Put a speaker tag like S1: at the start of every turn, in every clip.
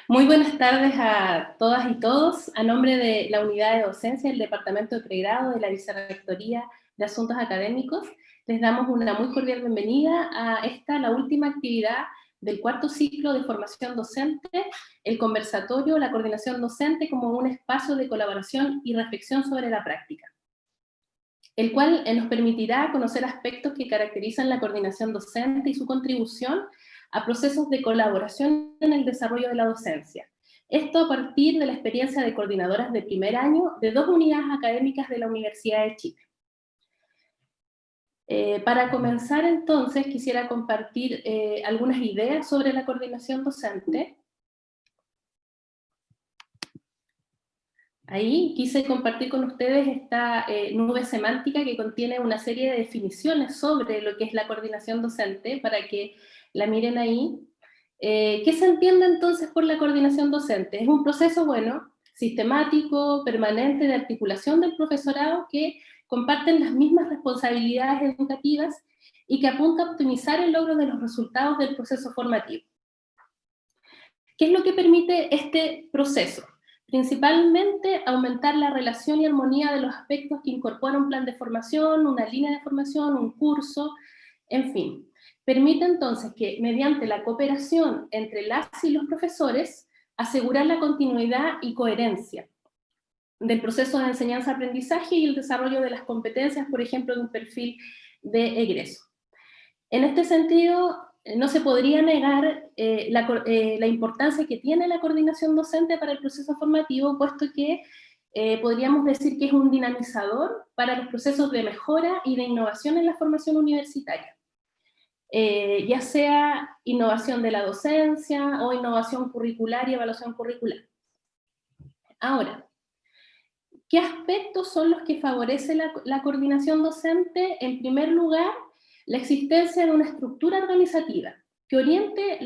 S1: Muy buenas tardes a todas y todos. A nombre de la Unidad de Docencia del Departamento de Pregrado de la Vicerrectoría de Asuntos Académicos, les damos una muy cordial bienvenida a esta, la última actividad del cuarto ciclo de formación docente, el conversatorio, la coordinación docente como un espacio de colaboración y reflexión sobre la práctica, el cual nos permitirá conocer aspectos que caracterizan la coordinación docente y su contribución a procesos de colaboración en el desarrollo de la docencia. Esto a partir de la experiencia de coordinadoras de primer año de dos unidades académicas de la Universidad de Chile. Para comenzar entonces quisiera compartir algunas ideas sobre la coordinación docente. Ahí quise compartir con ustedes esta nube semántica que contiene una serie de definiciones sobre lo que es la coordinación docente, para que la miren ahí. ¿Qué se entiende entonces por la coordinación docente? Es un proceso, bueno, sistemático, permanente de articulación del profesorado que comparten las mismas responsabilidades educativas y que apunta a optimizar el logro de los resultados del proceso formativo. ¿Qué es lo que permite este proceso? Principalmente aumentar la relación y armonía de los aspectos que incorpora un plan de formación, una línea de formación, un curso, en fin. Permite entonces que mediante la cooperación entre las y los profesores asegurar la continuidad y coherencia del proceso de enseñanza-aprendizaje y el desarrollo de las competencias, por ejemplo, de un perfil de egreso. En este sentido, no se podría negar la importancia que tiene la coordinación docente para el proceso formativo, puesto que podríamos decir que es un dinamizador para los procesos de mejora y de innovación en la formación universitaria, ya sea innovación de la docencia o innovación curricular y evaluación curricular. Ahora, ¿qué aspectos son los que favorece la coordinación docente? En primer lugar, la existencia de una estructura organizativa que oriente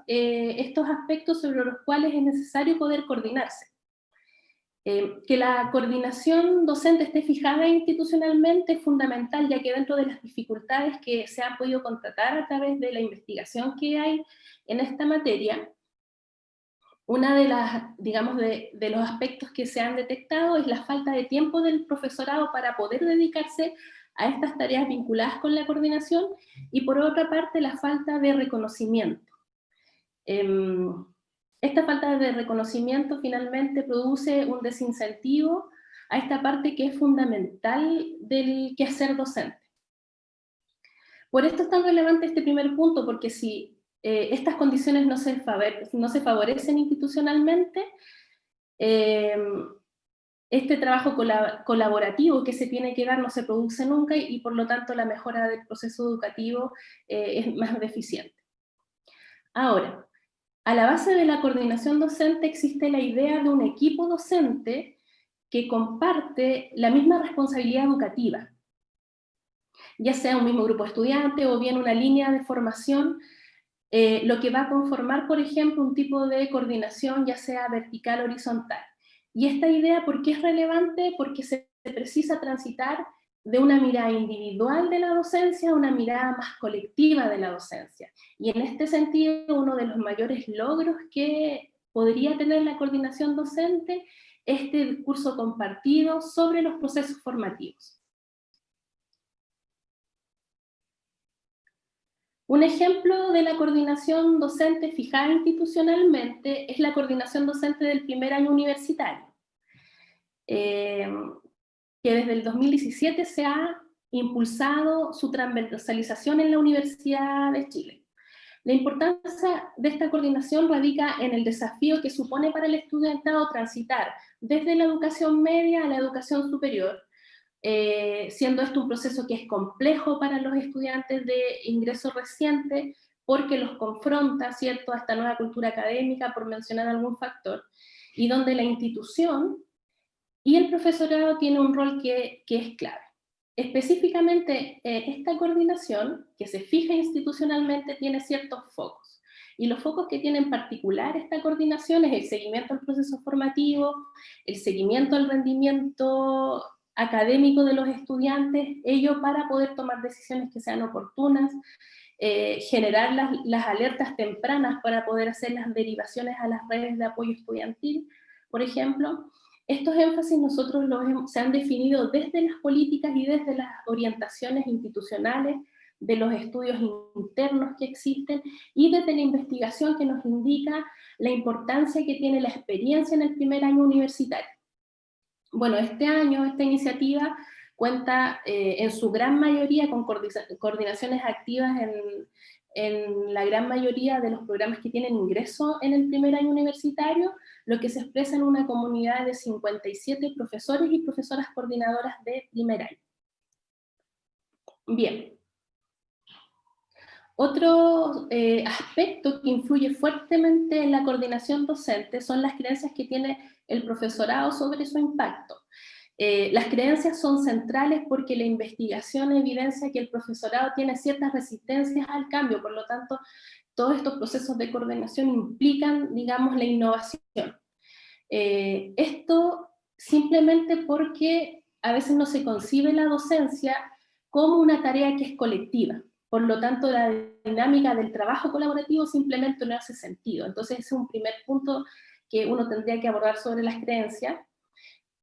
S1: estos aspectos sobre los cuales es necesario poder coordinarse. Que la coordinación docente esté fijada institucionalmente es fundamental, ya que dentro de las dificultades que se han podido constatar a través de la investigación que hay en esta materia, una de las, digamos, de los aspectos que se han detectado es la falta de tiempo del profesorado para poder dedicarse a estas tareas vinculadas con la coordinación, y por otra parte la falta de reconocimiento. Esta falta de reconocimiento finalmente produce un desincentivo a esta parte que es fundamental del quehacer docente. Por esto es tan relevante este primer punto, porque si estas condiciones no se favorecen institucionalmente, este trabajo colaborativo que se tiene que dar no se produce nunca, y por lo tanto la mejora del proceso educativo es más deficiente. Ahora, a la base de la coordinación docente existe la idea de un equipo docente que comparte la misma responsabilidad educativa, ya sea un mismo grupo de estudiantes o bien una línea de formación, lo que va a conformar, por ejemplo, un tipo de coordinación, ya sea vertical o horizontal. Y esta idea, ¿por qué es relevante? Porque se precisa transitar de una mirada individual de la docencia a una mirada más colectiva de la docencia. Y en este sentido, uno de los mayores logros que podría tener la coordinación docente es este discurso compartido sobre los procesos formativos. Un ejemplo de la coordinación docente fijada institucionalmente es la coordinación docente del primer año universitario, que desde el 2017 se ha impulsado su transversalización en la Universidad de Chile. La importancia de esta coordinación radica en el desafío que supone para el estudiantado transitar desde la educación media a la educación superior, siendo esto un proceso que es complejo para los estudiantes de ingreso reciente, porque los confronta, ¿cierto?, a esta nueva cultura académica, por mencionar algún factor, y donde la institución y el profesorado tienen un rol que es clave. Específicamente, esta coordinación, que se fija institucionalmente, tiene ciertos focos. Y los focos que tiene en particular esta coordinación es el seguimiento al proceso formativo, el seguimiento al rendimiento académico de los estudiantes, ello para poder tomar decisiones que sean oportunas, generar las alertas tempranas para poder hacer las derivaciones a las redes de apoyo estudiantil, por ejemplo. Estos énfasis nosotros se han definido desde las políticas y desde las orientaciones institucionales, de los estudios internos que existen y desde la investigación que nos indica la importancia que tiene la experiencia en el primer año universitario. Bueno, este año esta iniciativa cuenta en su gran mayoría con coordinaciones activas en la gran mayoría de los programas que tienen ingreso en el primer año universitario, lo que se expresa en una comunidad de 57 profesores y profesoras coordinadoras de primer año. Bien. Otro aspecto que influye fuertemente en la coordinación docente son las creencias que tiene el profesorado sobre su impacto. Las creencias son centrales porque la investigación evidencia que el profesorado tiene ciertas resistencias al cambio, por lo tanto, todos estos procesos de coordinación implican, digamos, la innovación. Esto simplemente porque a veces no se concibe la docencia como una tarea que es colectiva. Por lo tanto, la dinámica del trabajo colaborativo simplemente no hace sentido. Entonces, ese es un primer punto que uno tendría que abordar sobre las creencias,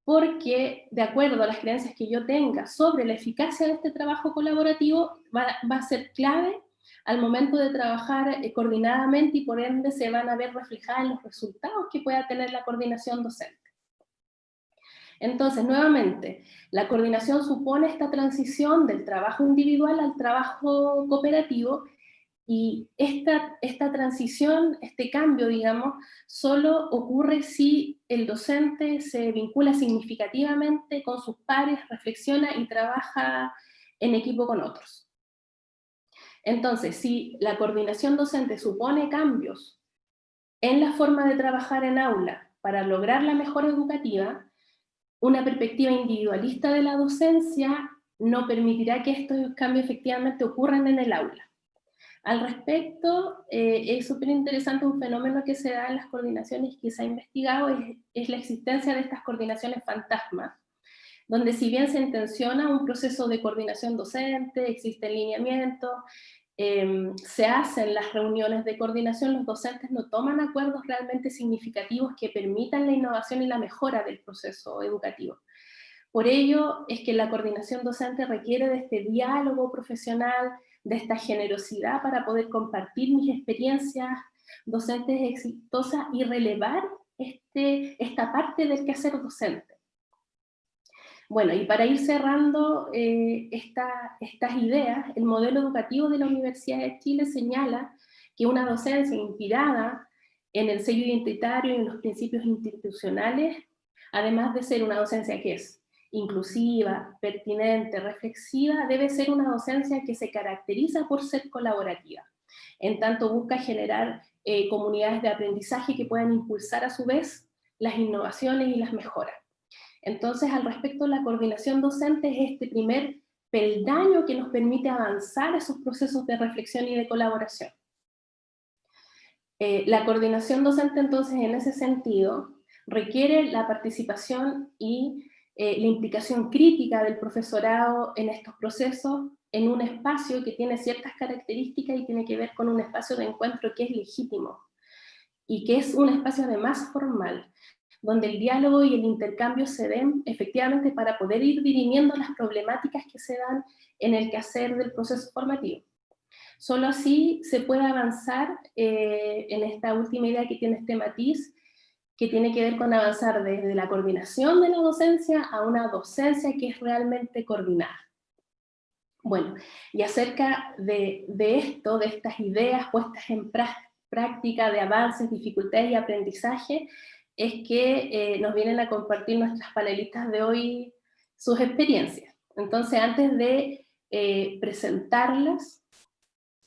S1: porque de acuerdo a las creencias que yo tenga sobre la eficacia de este trabajo colaborativo, va a ser clave al momento de trabajar coordinadamente y por ende se van a ver reflejadas en los resultados que pueda tener la coordinación docente. Entonces, nuevamente, la coordinación supone esta transición del trabajo individual al trabajo cooperativo, y esta transición, este cambio, digamos, solo ocurre si el docente se vincula significativamente con sus pares, reflexiona y trabaja en equipo con otros. Entonces, si la coordinación docente supone cambios en la forma de trabajar en aula para lograr la mejora educativa, una perspectiva individualista de la docencia no permitirá que estos cambios efectivamente ocurran en el aula. Al respecto, es súper interesante un fenómeno que se da en las coordinaciones que se ha investigado, es la existencia de estas coordinaciones fantasmas, donde si bien se intenciona un proceso de coordinación docente, existen lineamientos, se hacen las reuniones de coordinación, los docentes no toman acuerdos realmente significativos que permitan la innovación y la mejora del proceso educativo. Por ello es que la coordinación docente requiere de este diálogo profesional, de esta generosidad para poder compartir mis experiencias docentes exitosas y relevar esta parte del quehacer docente. Bueno, y para ir cerrando estas ideas, el modelo educativo de la Universidad de Chile señala que una docencia inspirada en el sello identitario y en los principios institucionales, además de ser una docencia que es inclusiva, pertinente, reflexiva, debe ser una docencia que se caracteriza por ser colaborativa. En tanto busca generar comunidades de aprendizaje que puedan impulsar a su vez las innovaciones y las mejoras. Entonces, al respecto, la coordinación docente es este primer peldaño que nos permite avanzar esos procesos de reflexión y de colaboración. La coordinación docente, entonces, en ese sentido, requiere la participación y la implicación crítica del profesorado en estos procesos, en un espacio que tiene ciertas características y tiene que ver con un espacio de encuentro que es legítimo y que es un espacio además formal, donde el diálogo y el intercambio se den efectivamente para poder ir dirimiendo las problemáticas que se dan en el quehacer del proceso formativo. Solo así se puede avanzar en esta última idea que tiene este matiz, que tiene que ver con avanzar desde la coordinación de la docencia a una docencia que es realmente coordinada. Bueno, y acerca de esto, de estas ideas puestas en práctica, de avances, dificultades y aprendizaje, es que nos vienen a compartir nuestras panelistas de hoy sus experiencias. Entonces, antes de presentarlas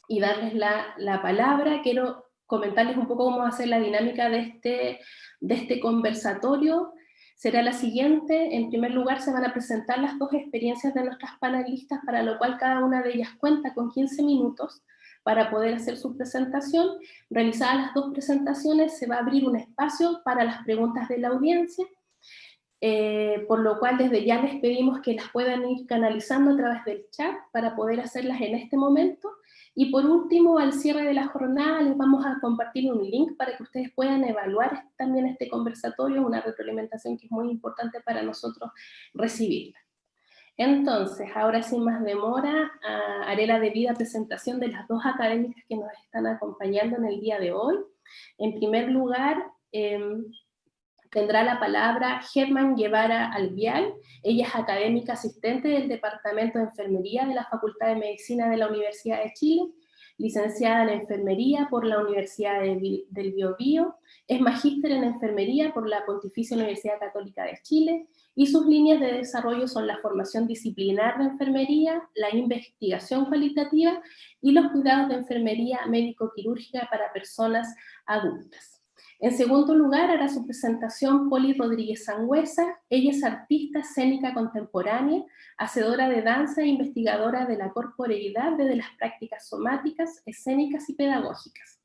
S1: y darles la palabra, quiero comentarles un poco cómo va a ser la dinámica de este conversatorio. Será la siguiente: en primer lugar se van a presentar las dos experiencias de nuestras panelistas, para lo cual cada una de ellas cuenta con 15 minutos para poder hacer su presentación. Realizadas las dos presentaciones, se va a abrir un espacio para las preguntas de la audiencia, por lo cual desde ya les pedimos que las puedan ir canalizando a través del chat para poder hacerlas en este momento, Y por último, al cierre de la jornada, les vamos a compartir un link para que ustedes puedan evaluar también este conversatorio, una retroalimentación que es muy importante para nosotros recibirla. Entonces, ahora sin más demora, haré la debida presentación de las dos académicas que nos están acompañando en el día de hoy. En primer lugar, tendrá la palabra Germán Guevara Albial. Ella es académica asistente del Departamento de Enfermería de la Facultad de Medicina de la Universidad de Chile, licenciada en Enfermería por la Universidad del Biobío, es magíster en Enfermería por la Pontificia Universidad Católica de Chile, y sus líneas de desarrollo son la formación disciplinar de enfermería, la investigación cualitativa y los cuidados de enfermería médico-quirúrgica para personas adultas. En segundo lugar, hará su presentación Poli Rodríguez Sangüesa. Ella es artista escénica contemporánea, hacedora de danza e investigadora de la corporeidad desde las prácticas somáticas, escénicas y pedagógicas.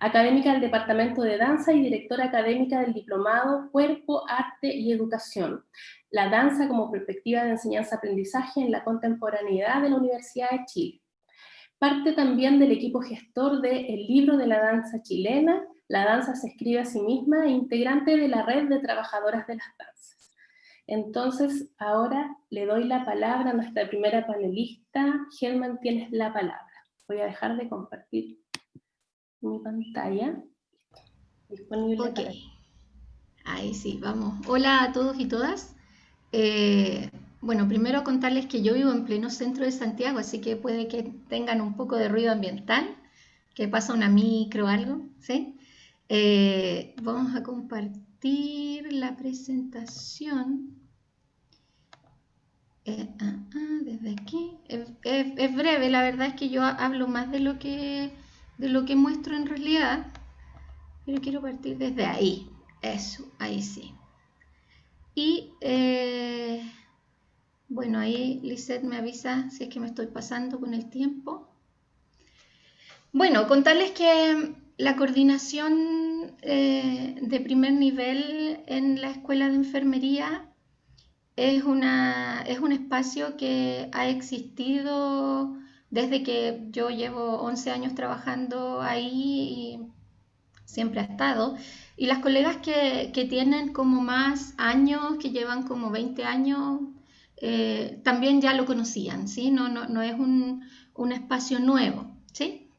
S1: Académica del Departamento de Danza y directora académica del Diplomado Cuerpo, Arte y Educación. La danza como perspectiva de enseñanza-aprendizaje en la contemporaneidad de la Universidad de Chile. Parte también del equipo gestor de El Libro de la Danza Chilena, La Danza se escribe a sí misma, e integrante de la Red de Trabajadoras de las Danzas. Entonces, ahora le doy la palabra a nuestra primera panelista. Germán, tienes la palabra. Voy a dejar de compartir mi pantalla. Disponible para ti.
S2: Ahí sí, vamos. Hola a todos y todas. Bueno, primero contarles que yo vivo en pleno centro de Santiago, así que puede que tengan un poco de ruido ambiental, que pasa una micro o algo, ¿sí? Vamos a compartir la presentación. Desde aquí. Es breve, la verdad es que yo hablo más de lo que muestro en realidad, pero quiero partir desde ahí. Eso, ahí sí. Y bueno, ahí Lisette me avisa si es que me estoy pasando con el tiempo. Bueno, contarles que la coordinación de primer nivel en la Escuela de Enfermería es un espacio que ha existido desde que yo llevo 11 años trabajando ahí y siempre ha estado. Y las colegas que tienen como más años, que llevan como 20 años, también ya lo conocían, ¿sí? No es un espacio nuevo, ¿sí?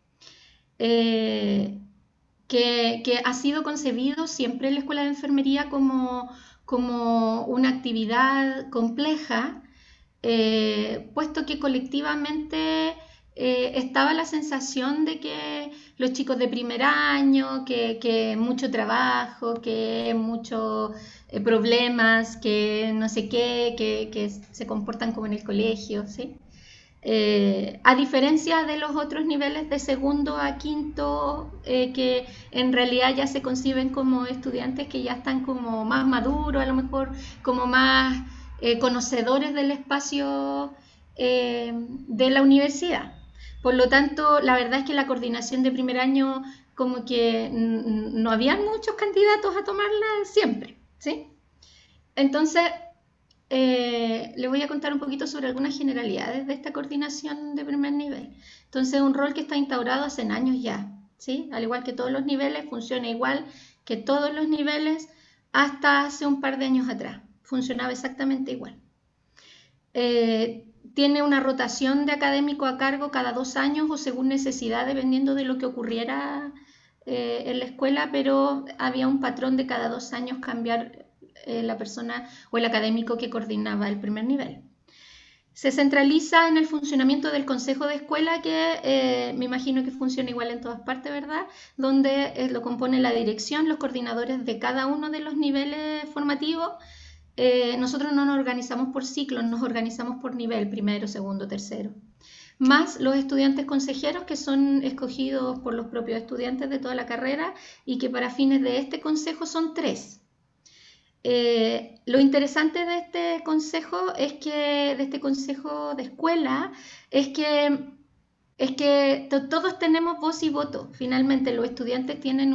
S2: Que ha sido concebido siempre en la Escuela de Enfermería como una actividad compleja, puesto que colectivamente estaba la sensación de que los chicos de primer año, que mucho trabajo, que muchos problemas, que no sé qué, que se comportan como en el colegio, ¿sí? A diferencia de los otros niveles de segundo a quinto, que en realidad ya se conciben como estudiantes que ya están como más maduros, a lo mejor como más conocedores del espacio de la universidad. Por lo tanto, la verdad es que la coordinación de primer año como que no habían muchos candidatos a tomarla siempre, ¿sí? Entonces, les voy a contar un poquito sobre algunas generalidades de esta coordinación de primer nivel. Entonces, es un rol que está instaurado hace años ya, ¿sí? Al igual que todos los niveles, funciona igual que todos los niveles hasta hace un par de años atrás. Funcionaba exactamente igual. Tiene una rotación de académico a cargo cada 2 años o según necesidad, dependiendo de lo que ocurriera en la escuela, pero había un patrón de cada 2 años cambiar la persona o el académico que coordinaba el primer nivel. Se centraliza en el funcionamiento del consejo de escuela, que me imagino que funciona igual en todas partes, ¿verdad? Donde lo compone la dirección, los coordinadores de cada uno de los niveles formativos. Nosotros no nos organizamos por ciclos, nos organizamos por nivel, primero, segundo, tercero. Más los estudiantes consejeros, que son escogidos por los propios estudiantes de toda la carrera y que para fines de este consejo son 3. Lo interesante de este consejo de escuela, es que todos tenemos voz y voto. Finalmente, los estudiantes tienen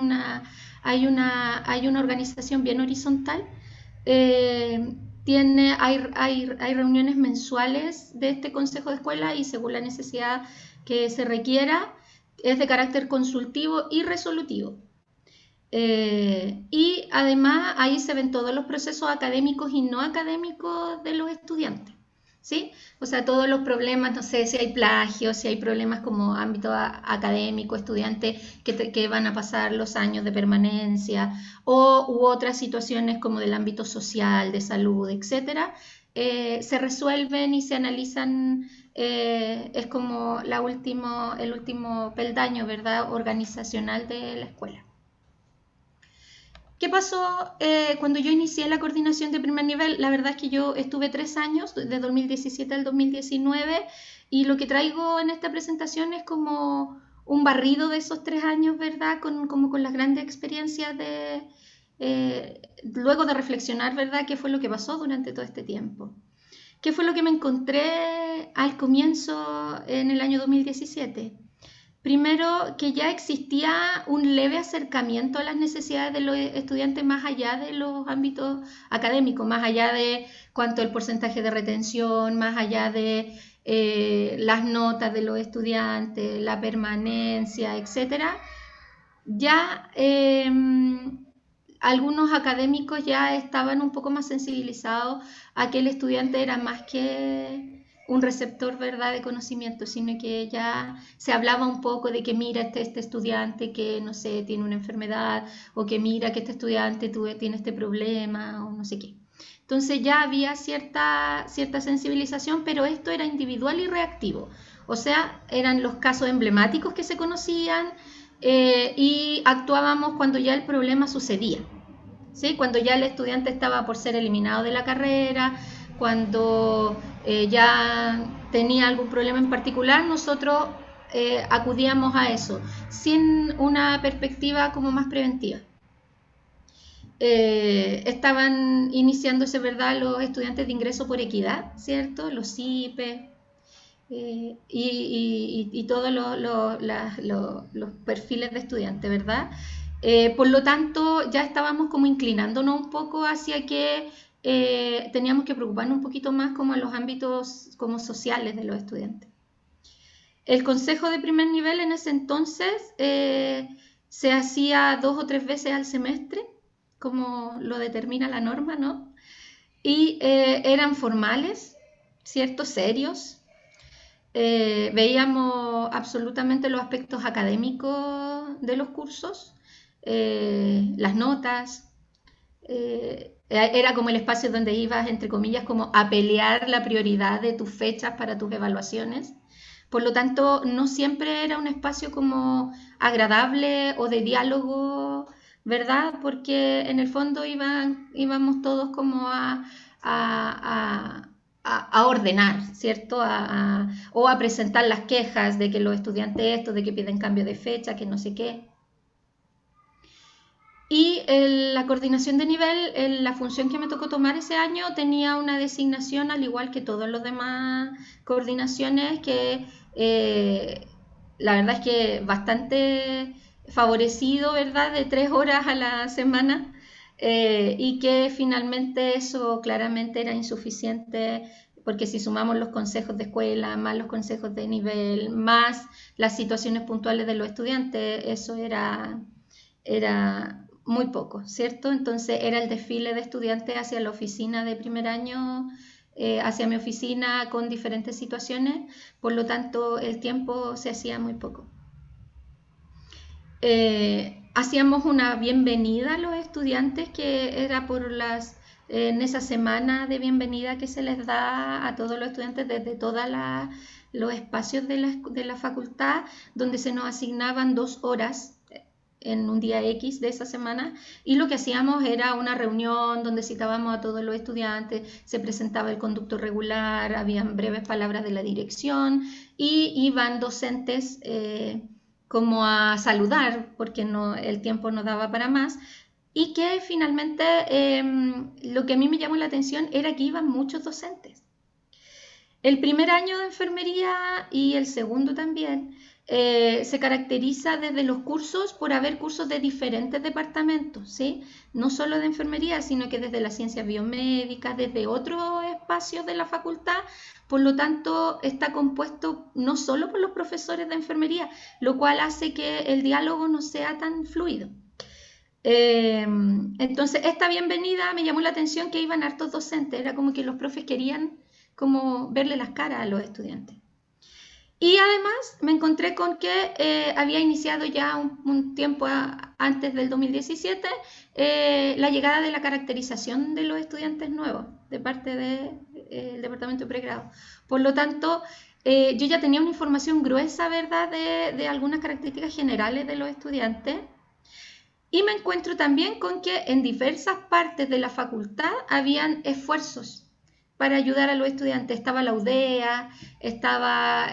S2: hay una organización bien horizontal. Hay reuniones mensuales de este consejo de escuela y según la necesidad que se requiera es de carácter consultivo y resolutivo. Y además ahí se ven todos los procesos académicos y no académicos de los estudiantes, ¿sí? O sea, todos los problemas, no sé si hay plagio, si hay problemas como ámbito académico, estudiantes que van a pasar los años de permanencia, u otras situaciones como del ámbito social, de salud, etcétera, se resuelven y se analizan. Es como el último peldaño, ¿verdad?, organizacional de la escuela. ¿Qué pasó cuando yo inicié la coordinación de primer nivel? La verdad es que yo estuve 3 años, de 2017 al 2019, y lo que traigo en esta presentación es como un barrido de esos 3 años, ¿verdad? Como con las grandes experiencias luego de reflexionar, ¿verdad?, qué fue lo que pasó durante todo este tiempo. ¿Qué fue lo que me encontré al comienzo en el año 2017? Primero, que ya existía un leve acercamiento a las necesidades de los estudiantes más allá de los ámbitos académicos, más allá de cuánto el porcentaje de retención, más allá de las notas de los estudiantes, la permanencia, etcétera. Ya algunos académicos ya estaban un poco más sensibilizados a que el estudiante era más que un receptor, ¿verdad?, de conocimiento, sino que ya se hablaba un poco de que mira este estudiante que, no sé, tiene una enfermedad, o que mira que este estudiante tiene este problema, o no sé qué. Entonces ya había cierta sensibilización, pero esto era individual y reactivo. O sea, eran los casos emblemáticos que se conocían, y actuábamos cuando ya el problema sucedía, ¿sí? Cuando ya el estudiante estaba por ser eliminado de la carrera, cuando ya tenía algún problema en particular, nosotros acudíamos a eso, sin una perspectiva como más preventiva. Estaban iniciándose, ¿verdad?, los estudiantes de ingreso por equidad, ¿cierto? Los CIPE, y todos los perfiles de estudiantes, ¿verdad? Por lo tanto, ya estábamos como inclinándonos un poco hacia que teníamos que preocuparnos un poquito más como en los ámbitos como sociales de los estudiantes. El consejo de primer nivel en ese entonces se hacía 2 o 3 veces al semestre, como lo determina la norma, ¿no? Y eran formales, ¿cierto? Serios. Veíamos absolutamente los aspectos académicos de los cursos, las notas. Era como el espacio donde ibas, entre comillas, como a pelear la prioridad de tus fechas para tus evaluaciones. Por lo tanto, no siempre era un espacio como agradable o de diálogo, ¿verdad? Porque en el fondo íbamos todos como a ordenar, ¿cierto? O a presentar las quejas de que los estudiantes esto, de que piden cambio de fecha, que no sé qué. Y la coordinación de nivel, la función que me tocó tomar ese año, tenía una designación, al igual que todas las demás coordinaciones, que la verdad es que bastante favorecido, ¿verdad?, de 3 horas a la semana, y que finalmente eso claramente era insuficiente, porque si sumamos los consejos de escuela, más los consejos de nivel, más las situaciones puntuales de los estudiantes, eso era muy poco, ¿cierto? Entonces era el desfile de estudiantes hacia la oficina de primer año, hacia mi oficina con diferentes situaciones, por lo tanto el tiempo se hacía muy poco. Hacíamos una bienvenida a los estudiantes, que era en esa semana de bienvenida que se les da a todos los estudiantes desde todos los espacios de la facultad, donde se nos asignaban 2 horas en un día X de esa semana, y lo que hacíamos era una reunión donde citábamos a todos los estudiantes, se presentaba el conducto regular, habían breves palabras de la dirección, y iban docentes como a saludar, porque el tiempo no daba para más, y que finalmente lo que a mí me llamó la atención era que iban muchos docentes. El primer año de enfermería y el segundo también, se caracteriza desde los cursos por haber cursos de diferentes departamentos, ¿sí? No solo de enfermería, sino que desde las ciencias biomédicas, desde otros espacios de la facultad. Por lo tanto, está compuesto no solo por los profesores de enfermería, lo cual hace que el diálogo no sea tan fluido. Entonces, esta bienvenida me llamó la atención que iban hartos docentes, era como que los profes querían como verle las caras a los estudiantes. Y además me encontré con que había iniciado ya un tiempo antes del 2017 la llegada de la caracterización de los estudiantes nuevos de parte del departamento de pregrado. Por lo tanto, yo ya tenía una información gruesa, ¿verdad?, de algunas características generales de los estudiantes. Y me encuentro también con que en diversas partes de la facultad habían esfuerzos para ayudar a los estudiantes. Estaba la UDEA, estaba,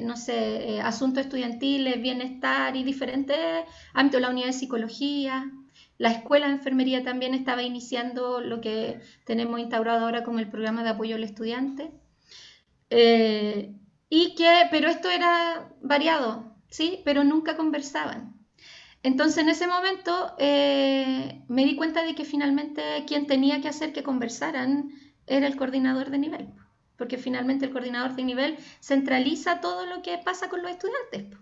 S2: no sé, asuntos estudiantiles, bienestar y diferentes ámbitos, la unidad de psicología. La escuela de enfermería también estaba iniciando lo que tenemos instaurado ahora como el programa de apoyo al estudiante. Pero esto era variado, ¿sí? Pero nunca conversaban. Entonces en ese momento me di cuenta de que finalmente quien tenía que hacer que conversaran era el coordinador de nivel, porque finalmente el coordinador de nivel centraliza todo lo que pasa con los estudiantes.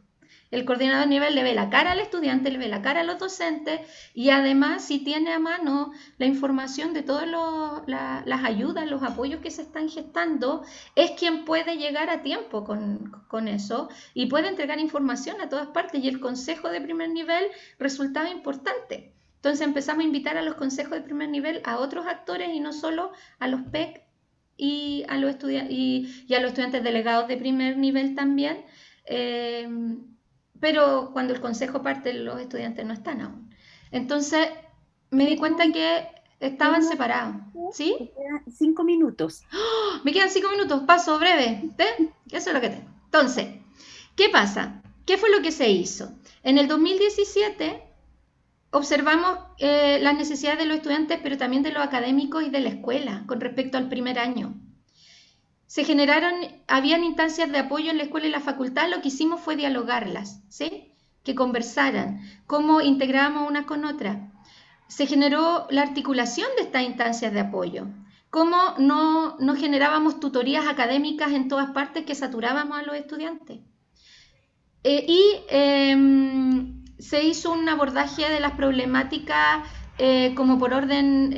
S2: El coordinador de nivel le ve la cara al estudiante, le ve la cara a los docentes y además si tiene a mano la información de todas las ayudas, los apoyos que se están gestando, es quien puede llegar a tiempo con eso y puede entregar información a todas partes y el consejo de primer nivel resultaba importante. Entonces empezamos a invitar a los consejos de primer nivel a otros actores y no solo a los PEC y a los estudiantes delegados de primer nivel también. Pero cuando el consejo parte, los estudiantes no están aún. Entonces me di cuenta que estaban separados. ¿Sí?
S3: Te quedan 5 minutos.
S2: ¡Oh! Me quedan 5 minutos, paso breve. ¿Ves? Eso es lo que tengo. Entonces, ¿qué pasa? ¿Qué fue lo que se hizo? En el 2017 observamos las necesidades de los estudiantes, pero también de los académicos y de la escuela con respecto al primer año. Habían instancias de apoyo en la escuela y la facultad, lo que hicimos fue dialogarlas, ¿sí? Que conversaran, cómo integrábamos unas con otras. Se generó la articulación de estas instancias de apoyo, cómo no generábamos tutorías académicas en todas partes que saturábamos a los estudiantes. Se hizo un abordaje de las problemáticas como por orden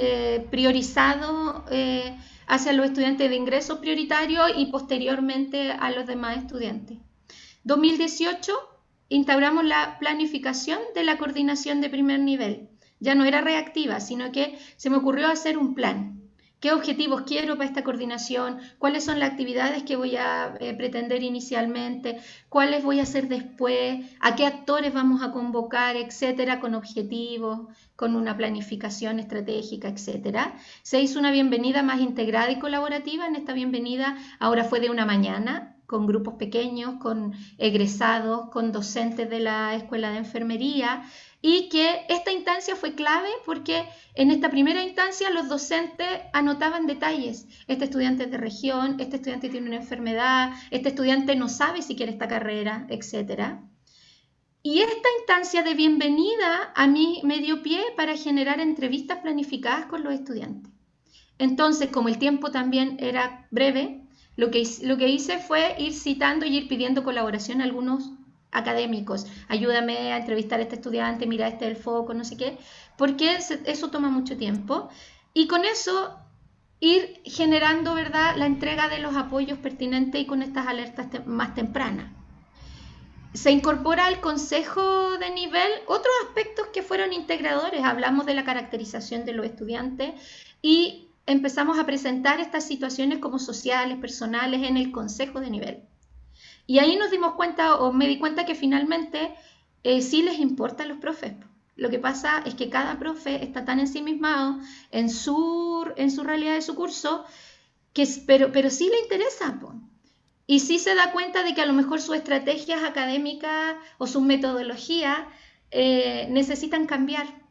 S2: priorizado hacia los estudiantes de ingresos prioritarios y posteriormente a los demás estudiantes. 2018 instauramos la planificación de la coordinación de primer nivel. Ya no era reactiva, sino que se me ocurrió hacer un plan. ¿Qué objetivos quiero para esta coordinación? ¿Cuáles son las actividades que voy a pretender inicialmente? ¿Cuáles voy a hacer después? ¿A qué actores vamos a convocar? Etcétera, con objetivos, con una planificación estratégica, etcétera. Se hizo una bienvenida más integrada y colaborativa. En esta bienvenida ahora fue de una mañana, con grupos pequeños, con egresados, con docentes de la Escuela de Enfermería, y que esta instancia fue clave porque en esta primera instancia los docentes anotaban detalles. Este estudiante es de región, este estudiante tiene una enfermedad, este estudiante no sabe si quiere esta carrera, etc. Y esta instancia de bienvenida a mí me dio pie para generar entrevistas planificadas con los estudiantes. Entonces, como el tiempo también era breve, lo que hice fue ir citando y ir pidiendo colaboración a algunos académicos. Ayúdame a entrevistar a este estudiante, mira, este es el foco, no sé qué, porque eso toma mucho tiempo. Y con eso ir generando, ¿verdad?, la entrega de los apoyos pertinentes y con estas alertas más tempranas. Se incorpora al consejo de nivel otros aspectos que fueron integradores. Hablamos de la caracterización de los estudiantes y empezamos a presentar estas situaciones como sociales, personales, en el consejo de nivel. Y ahí nos dimos cuenta, o me di cuenta que finalmente sí les importa a los profes. Lo que pasa es que cada profe está tan ensimismado en su realidad de su curso, pero sí le interesa, po. Y sí se da cuenta de que a lo mejor sus estrategias académicas o sus metodologías necesitan cambiar.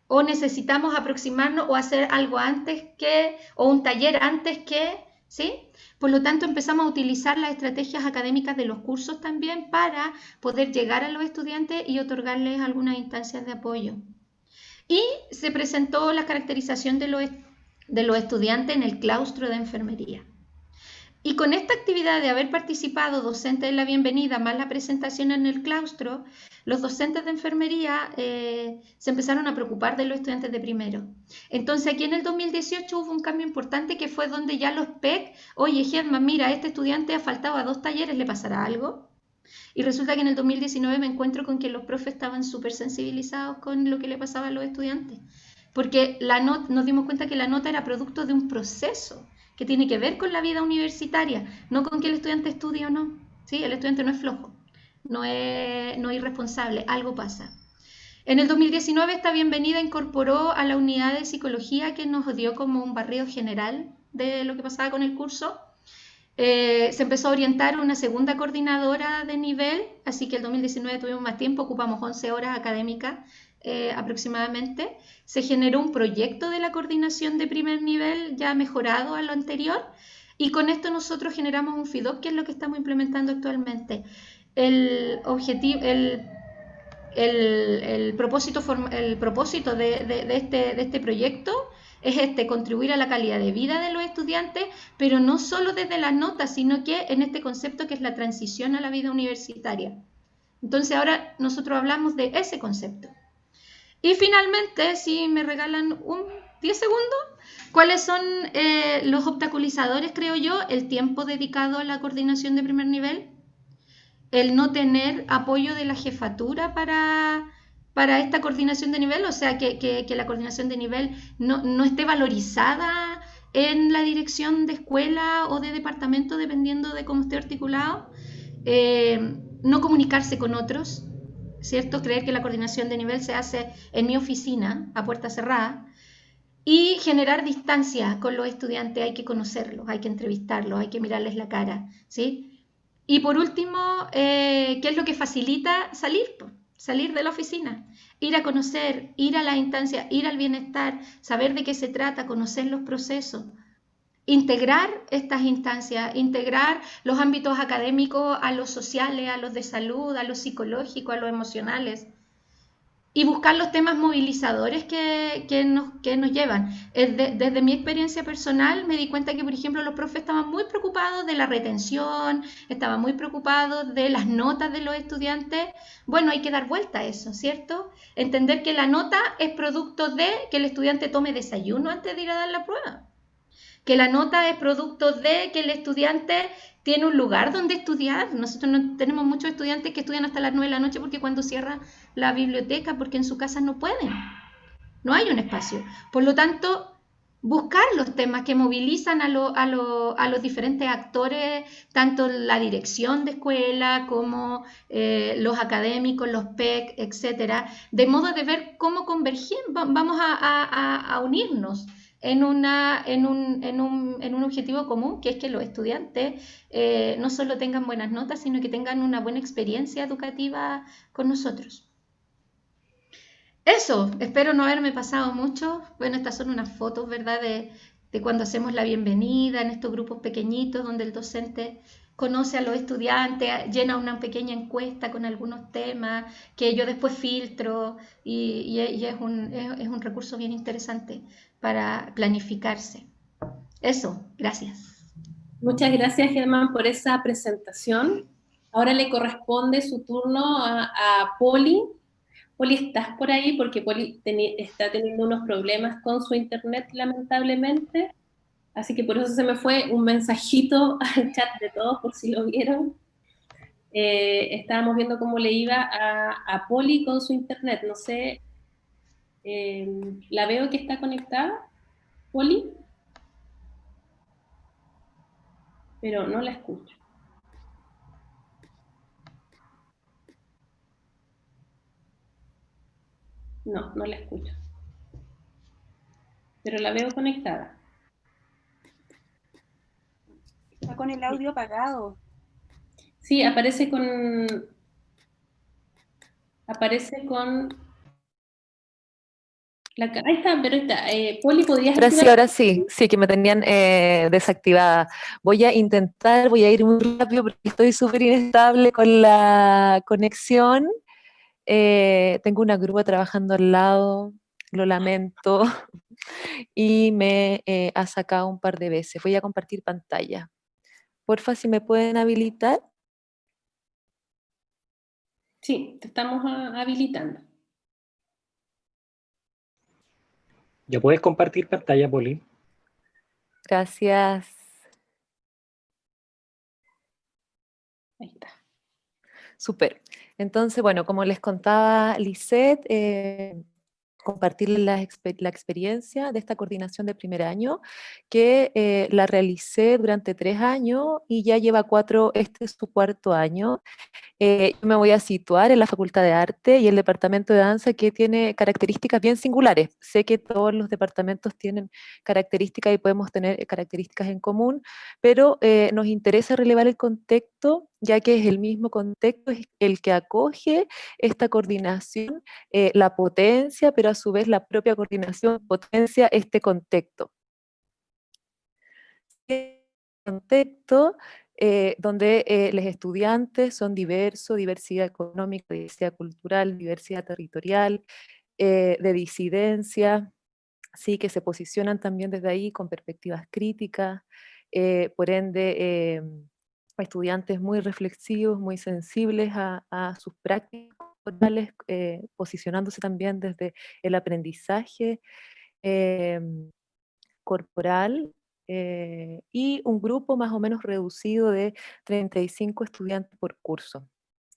S2: O necesitamos aproximarnos o hacer algo antes que, o un taller antes que ¿sí? Por lo tanto, empezamos a utilizar las estrategias académicas de los cursos también para poder llegar a los estudiantes y otorgarles algunas instancias de apoyo. Y se presentó la caracterización de los estudiantes en el claustro de enfermería. Y con esta actividad de haber participado docentes en la bienvenida más la presentación en el claustro, los docentes de enfermería se empezaron a preocupar de los estudiantes de primero. Entonces aquí en el 2018 hubo un cambio importante que fue donde ya los PEC, oye Germán, mira, este estudiante ha faltado a 2 talleres, ¿le pasará algo? Y resulta que en el 2019 me encuentro con que los profes estaban súper sensibilizados con lo que le pasaba a los estudiantes, porque nos dimos cuenta que la nota era producto de un proceso que tiene que ver con la vida universitaria, no con que el estudiante estudie o no. ¿Sí? El estudiante no es flojo, no es irresponsable, algo pasa. En el 2019 esta bienvenida incorporó a la unidad de psicología que nos dio como un barrido general de lo que pasaba con el curso. Se empezó a orientar una segunda coordinadora de nivel, así que el 2019 tuvimos más tiempo, ocupamos 11 horas académicas aproximadamente. Se generó un proyecto de la coordinación de primer nivel ya mejorado a lo anterior, y con esto nosotros generamos un FIDOP, que es lo que estamos implementando actualmente. El propósito de este proyecto es contribuir a la calidad de vida de los estudiantes, pero no solo desde las notas, sino que en este concepto que es la transición a la vida universitaria. Entonces ahora nosotros hablamos de ese concepto. Y finalmente, si me regalan 10 segundos, ¿cuáles son los obstaculizadores, creo yo? El tiempo dedicado a la coordinación de primer nivel, el no tener apoyo de la jefatura para esta coordinación de nivel, o sea, que la coordinación de nivel no esté valorizada en la dirección de escuela o de departamento, dependiendo de cómo esté articulado. No comunicarse con otros, ¿cierto? Creer que la coordinación de nivel se hace en mi oficina, a puerta cerrada. Y generar distancia con los estudiantes, hay que conocerlos, hay que entrevistarlos, hay que mirarles la cara, ¿sí? Y por último, ¿qué es lo que facilita salir? Salir de la oficina, ir a conocer, ir a las instancias, ir al bienestar, saber de qué se trata, conocer los procesos, integrar estas instancias, integrar los ámbitos académicos a los sociales, a los de salud, a los psicológicos, a los emocionales, y buscar los temas movilizadores que nos llevan. Desde mi experiencia personal me di cuenta que, por ejemplo, los profes estaban muy preocupados de la retención, estaban muy preocupados de las notas de los estudiantes. Bueno, hay que dar vuelta a eso, ¿cierto? Entender que la nota es producto de que el estudiante tome desayuno antes de ir a dar la prueba, que la nota es producto de que el estudiante tiene un lugar donde estudiar. Nosotros no tenemos muchos estudiantes que estudian hasta las 9 de la noche porque cuando cierra la biblioteca, porque en su casa no pueden, no hay un espacio. Por lo tanto, buscar los temas que movilizan a los diferentes actores, tanto la dirección de escuela como los académicos, los PEC, etcétera, de modo de ver cómo convergen, vamos a unirnos en un objetivo común, que es que los estudiantes no solo tengan buenas notas, sino que tengan una buena experiencia educativa con nosotros. Eso, espero no haberme pasado mucho. Bueno, estas son unas fotos, ¿verdad?, de cuando hacemos la bienvenida en estos grupos pequeñitos donde el docente conoce a los estudiantes, llena una pequeña encuesta con algunos temas que yo después filtro, y es un recurso bien interesante para planificarse. Eso, gracias.
S1: Muchas gracias, Germán, por esa presentación. Ahora le corresponde su turno a Poli. Poli, ¿estás por ahí? Porque Poli está teniendo unos problemas con su internet, lamentablemente. Así que por eso se me fue un mensajito al chat de todos, por si lo vieron. Estábamos viendo cómo le iba a Poli con su internet. No sé, la veo que está conectada, Poli, pero no la escucho. No, no la escucho. Pero la veo conectada.
S3: Está con el audio apagado.
S1: Sí, aparece con... Aparece con... Ahí está, pero está. Poli, ¿podrías activar?
S4: Ahora sí, sí, que me tenían desactivada. Voy a intentar, voy a ir muy rápido porque estoy súper inestable con la conexión. Tengo una grúa trabajando al lado, lo lamento, y me ha sacado un par de veces. Voy a compartir pantalla. Porfa, si me pueden habilitar.
S1: Sí, te estamos habilitando.
S5: ¿Ya puedes compartir pantalla, Poli?
S4: Gracias.
S1: Ahí está.
S4: Súper. Entonces, bueno, como les contaba Lisette, compartirles la experiencia de esta coordinación de primer año, que la realicé durante 3 años y ya lleva 4, este es su 4.º año. Yo me voy a situar en la Facultad de Arte y el Departamento de Danza, que tiene características bien singulares. Sé que todos los departamentos tienen características y podemos tener características en común, pero nos interesa relevar el contexto, ya que es el mismo contexto es el que acoge esta coordinación, la potencia, pero a su vez la propia coordinación potencia este contexto. Contexto donde los estudiantes son diversos, diversidad económica, diversidad cultural, diversidad territorial, de disidencia, sí, que se posicionan también desde ahí con perspectivas críticas, por ende, estudiantes muy reflexivos, muy sensibles a sus prácticas corporales, posicionándose también desde el aprendizaje corporal, y un grupo más o menos reducido de 35 estudiantes por curso.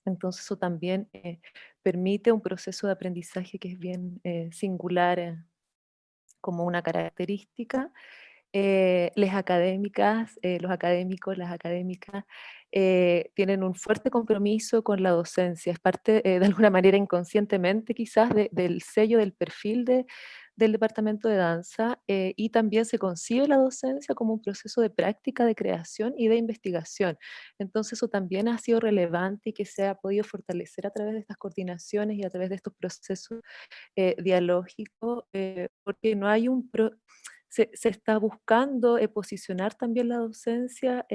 S4: Entonces eso también permite un proceso de aprendizaje que es bien singular, como una característica. Los académicos, las académicas tienen un fuerte compromiso con la docencia, es parte de alguna manera inconscientemente quizás del sello, del perfil del departamento de danza, y también se concibe la docencia como un proceso de práctica, de creación y de investigación. Entonces eso también ha sido relevante y que se ha podido fortalecer a través de estas coordinaciones y a través de estos procesos dialógico, porque no hay se está buscando posicionar también la docencia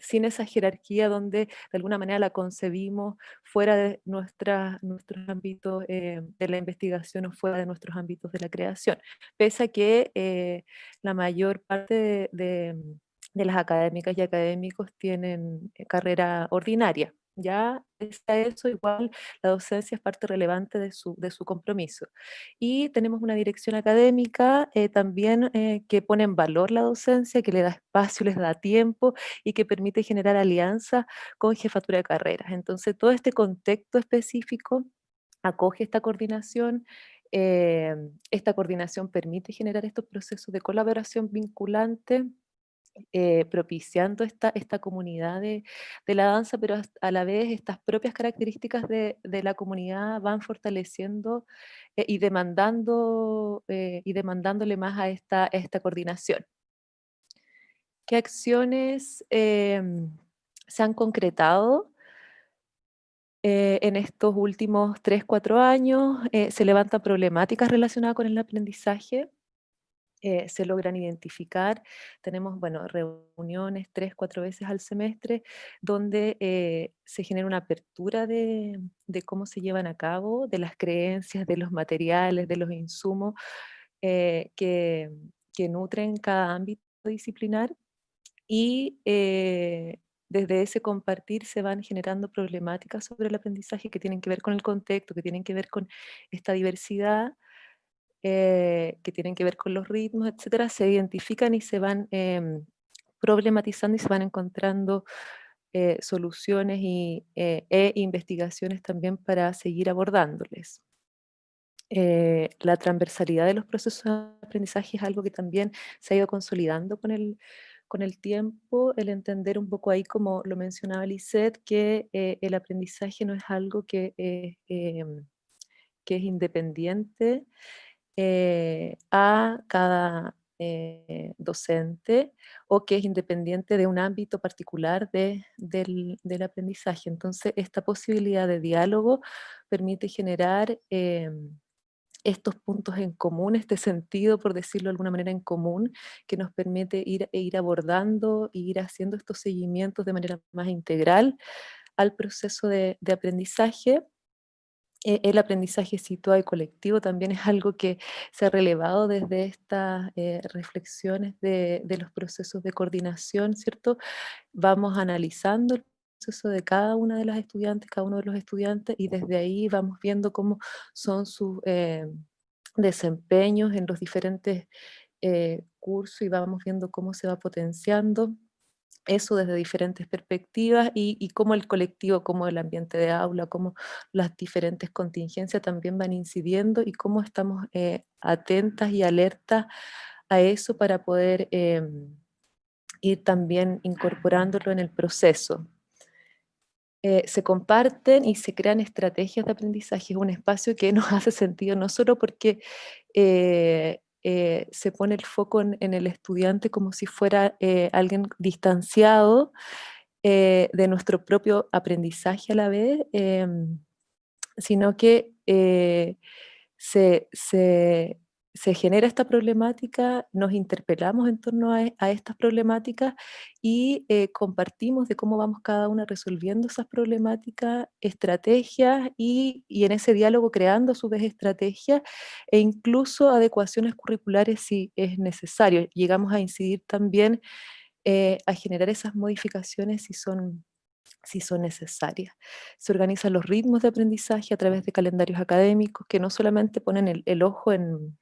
S4: sin esa jerarquía donde de alguna manera la concebimos fuera de nuestros ámbitos de la investigación o fuera de nuestros ámbitos de la creación. Pese a que la mayor parte de las académicas y académicos tienen carrera ordinaria. Ya está eso, igual la docencia es parte relevante de su compromiso. Y tenemos una dirección académica también que pone en valor la docencia, que le da espacio, les da tiempo y que permite generar alianzas con jefatura de carreras. Entonces, todo este contexto específico acoge esta coordinación. Esta coordinación permite generar estos procesos de colaboración vinculante, propiciando esta comunidad de la danza, pero a la vez estas propias características de la comunidad van fortaleciendo y demandándole más a esta coordinación. ¿Qué acciones se han concretado en estos últimos 3, 4 años? Se levantan problemáticas relacionadas con el aprendizaje. Se logran identificar. Tenemos, bueno, reuniones 3, 4 veces al semestre donde se genera una apertura de cómo se llevan a cabo, de las creencias, de los materiales, de los insumos que nutren cada ámbito disciplinar y desde ese compartir se van generando problemáticas sobre el aprendizaje que tienen que ver con el contexto, que tienen que ver con esta diversidad, que tienen que ver con los ritmos, etcétera, se identifican y se van problematizando y se van encontrando soluciones e investigaciones también para seguir abordándoles. La transversalidad de los procesos de aprendizaje es algo que también se ha ido consolidando con el tiempo, el entender un poco ahí, como lo mencionaba Lisette, que el aprendizaje no es algo que es independiente a cada docente o que es independiente de un ámbito particular del aprendizaje. Entonces, esta posibilidad de diálogo permite generar estos puntos en común, este sentido, por decirlo de alguna manera, en común, que nos permite ir abordando e ir haciendo estos seguimientos de manera más integral al proceso de aprendizaje. El aprendizaje situado y colectivo también es algo que se ha relevado desde estas reflexiones de los procesos de coordinación, ¿cierto? Vamos analizando el proceso de cada una de las estudiantes, cada uno de los estudiantes, y desde ahí vamos viendo cómo son sus desempeños en los diferentes cursos, y vamos viendo cómo se va potenciando eso desde diferentes perspectivas, y cómo el colectivo, cómo el ambiente de aula, cómo las diferentes contingencias también van incidiendo, y cómo estamos atentas y alertas a eso para poder ir también incorporándolo en el proceso. Se comparten y se crean estrategias de aprendizaje. Es un espacio que nos hace sentido no solo porque se pone el foco en el estudiante como si fuera alguien distanciado de nuestro propio aprendizaje a la vez, sino que se, se- se genera esta problemática, nos interpelamos en torno a estas problemáticas, y compartimos de cómo vamos cada una resolviendo esas problemáticas, estrategias, y en ese diálogo creando a su vez estrategias e incluso adecuaciones curriculares si es necesario. Llegamos a incidir también a generar esas modificaciones si son necesarias. Se organizan los ritmos de aprendizaje a través de calendarios académicos que no solamente ponen el ojo en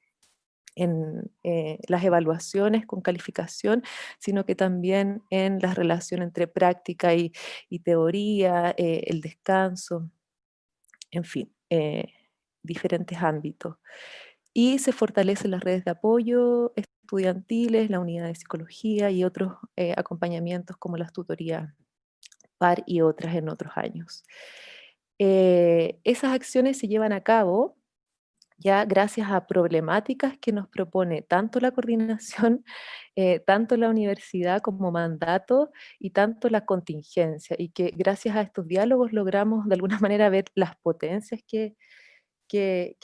S4: las evaluaciones con calificación, sino que también en la relación entre práctica y teoría, el descanso, en fin, diferentes ámbitos. Y se fortalecen las redes de apoyo estudiantiles, la unidad de psicología y otros acompañamientos como las tutorías par y otras en otros años. Esas acciones se llevan a cabo ya gracias a problemáticas que nos propone tanto la coordinación, tanto la universidad como mandato, y tanto la contingencia, y que gracias a estos diálogos logramos de alguna manera ver las potencias que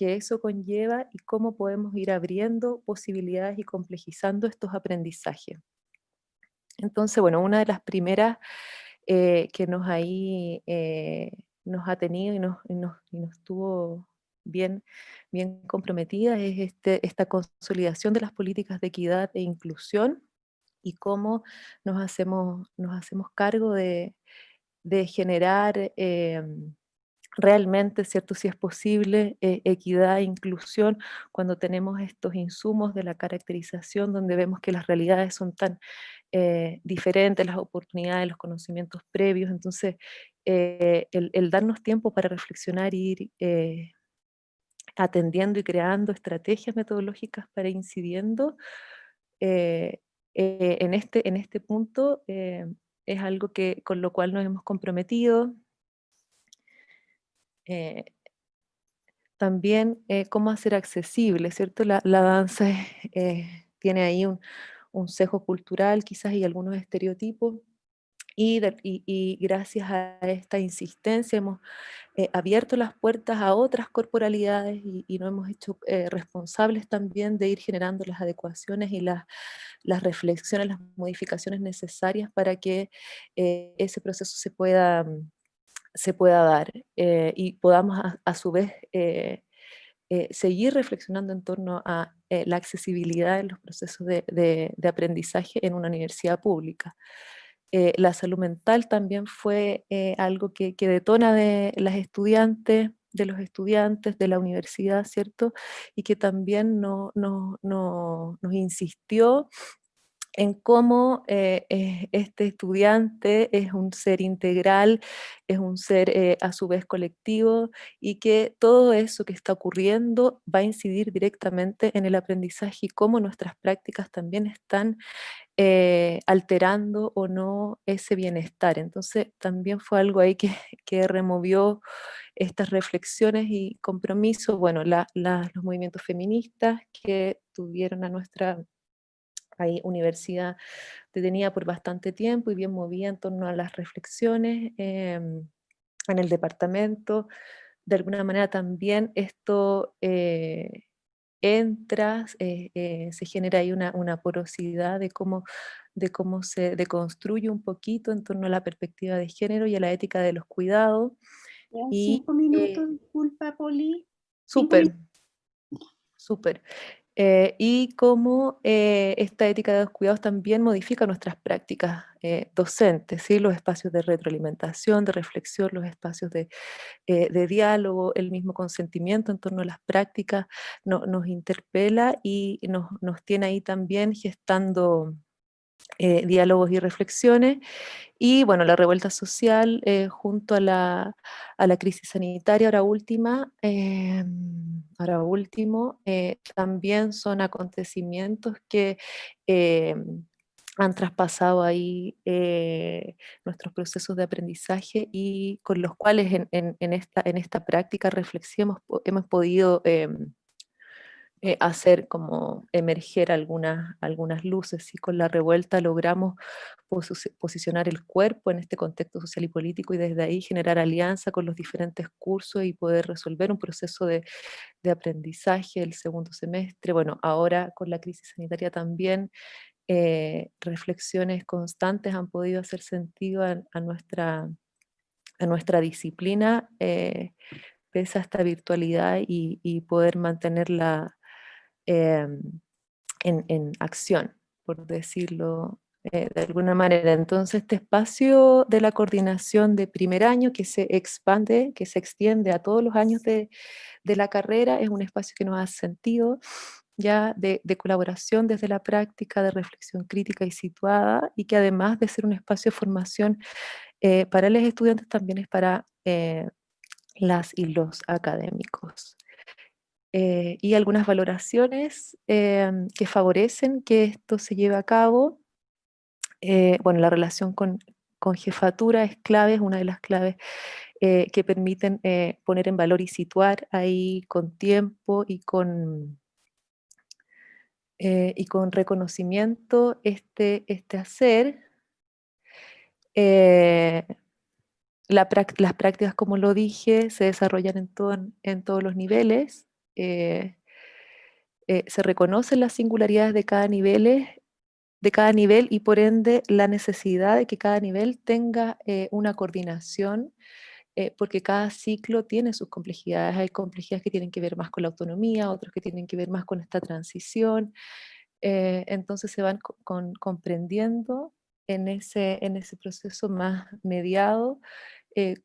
S4: eso conlleva, y cómo podemos ir abriendo posibilidades y complejizando estos aprendizajes. Entonces, bueno, una de las primeras que nos ha tenido y nos tuvo bien comprometidas es esta consolidación de las políticas de equidad e inclusión, y cómo nos hacemos cargo de generar realmente, ¿cierto? Si es posible, equidad e inclusión cuando tenemos estos insumos de la caracterización, donde vemos que las realidades son tan diferentes, las oportunidades, los conocimientos previos. Entonces, el darnos tiempo para reflexionar y ir atendiendo y creando estrategias metodológicas para incidiendo eh, en este punto, es algo con lo cual nos hemos comprometido. eh, También cómo hacer accesible, ¿cierto? La danza tiene ahí un sesgo cultural quizás, y algunos estereotipos, y gracias a esta insistencia hemos abierto las puertas a otras corporalidades, y nos hemos hecho responsables también de ir generando las adecuaciones y las reflexiones, las modificaciones necesarias para que ese proceso se pueda dar, y podamos a su vez seguir reflexionando en torno a la accesibilidad en los procesos de aprendizaje en una universidad pública. La salud mental también fue algo que detona de los estudiantes de la universidad, ¿cierto? Y que también nos insistió en cómo este estudiante es un ser integral, es un ser a su vez colectivo, y que todo eso que está ocurriendo va a incidir directamente en el aprendizaje, y cómo nuestras prácticas también están alterando o no ese bienestar. Entonces también fue algo ahí que removió estas reflexiones y compromisos. Bueno, los movimientos feministas que tuvieron a nuestra ahí universidad detenida por bastante tiempo y bien movida en torno a las reflexiones en el departamento. de alguna manera también esto se genera ahí una porosidad de cómo se deconstruye un poquito en torno a la perspectiva de género y a la ética de los cuidados.
S3: Quedan
S4: Y
S3: 5 minutos, disculpa, Poli. 5
S4: súper,
S3: minutos.
S4: súper. Y cómo esta ética de los cuidados también modifica nuestras prácticas docentes, ¿sí? Los espacios de retroalimentación, de reflexión, los espacios de diálogo, el mismo consentimiento en torno a las prácticas, nos interpela y nos tiene ahí también gestando diálogos y reflexiones. Y bueno, la revuelta social junto a la crisis sanitaria, ahora último, también son acontecimientos que han traspasado ahí nuestros procesos de aprendizaje y con los cuales en esta práctica reflexiva hemos podido hacer como emerger algunas luces, y con la revuelta logramos posicionar el cuerpo en este contexto social y político y desde ahí generar alianza con los diferentes cursos y poder resolver un proceso de aprendizaje el segundo semestre. Bueno, ahora con la crisis sanitaria también reflexiones constantes han podido hacer sentido a nuestra disciplina, pese a esta virtualidad y poder mantenerla em, en acción, por decirlo de alguna manera. Entonces, este espacio de la coordinación de primer año que se expande, que se extiende a todos los años de la carrera, es un espacio que nos ha sentido ya de colaboración desde la práctica, de reflexión crítica y situada, y que además de ser un espacio de formación para los estudiantes, también es para las y los académicos. Y algunas valoraciones que favorecen que esto se lleve a cabo. Bueno, la relación con jefatura es clave, es una de las claves que permiten poner en valor y situar ahí con tiempo y con reconocimiento este hacer. Eh, las prácticas, como lo dije, se desarrollan en todos los niveles. eh, Se reconocen las singularidades de cada nivel y por ende la necesidad de que cada nivel tenga una coordinación, porque cada ciclo tiene sus complejidades. Hay complejidades que tienen que ver más con la autonomía, otros que tienen que ver más con esta transición. Entonces se van comprendiendo en ese proceso más mediado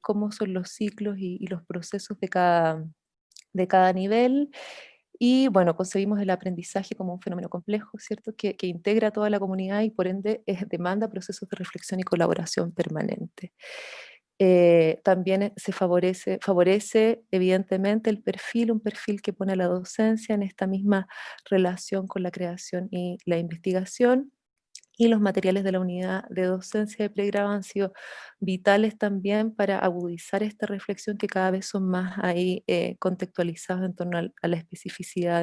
S4: cómo son los ciclos y los procesos de cada nivel. Y bueno, concebimos el aprendizaje como un fenómeno complejo, ¿cierto? Que integra a toda la comunidad y por ende demanda procesos de reflexión y colaboración permanente. También favorece evidentemente un perfil que pone a la docencia en esta misma relación con la creación y la investigación. Y los materiales de la unidad de docencia de pregrado han sido vitales también para agudizar esta reflexión, que cada vez son más ahí contextualizados en torno a la especificidad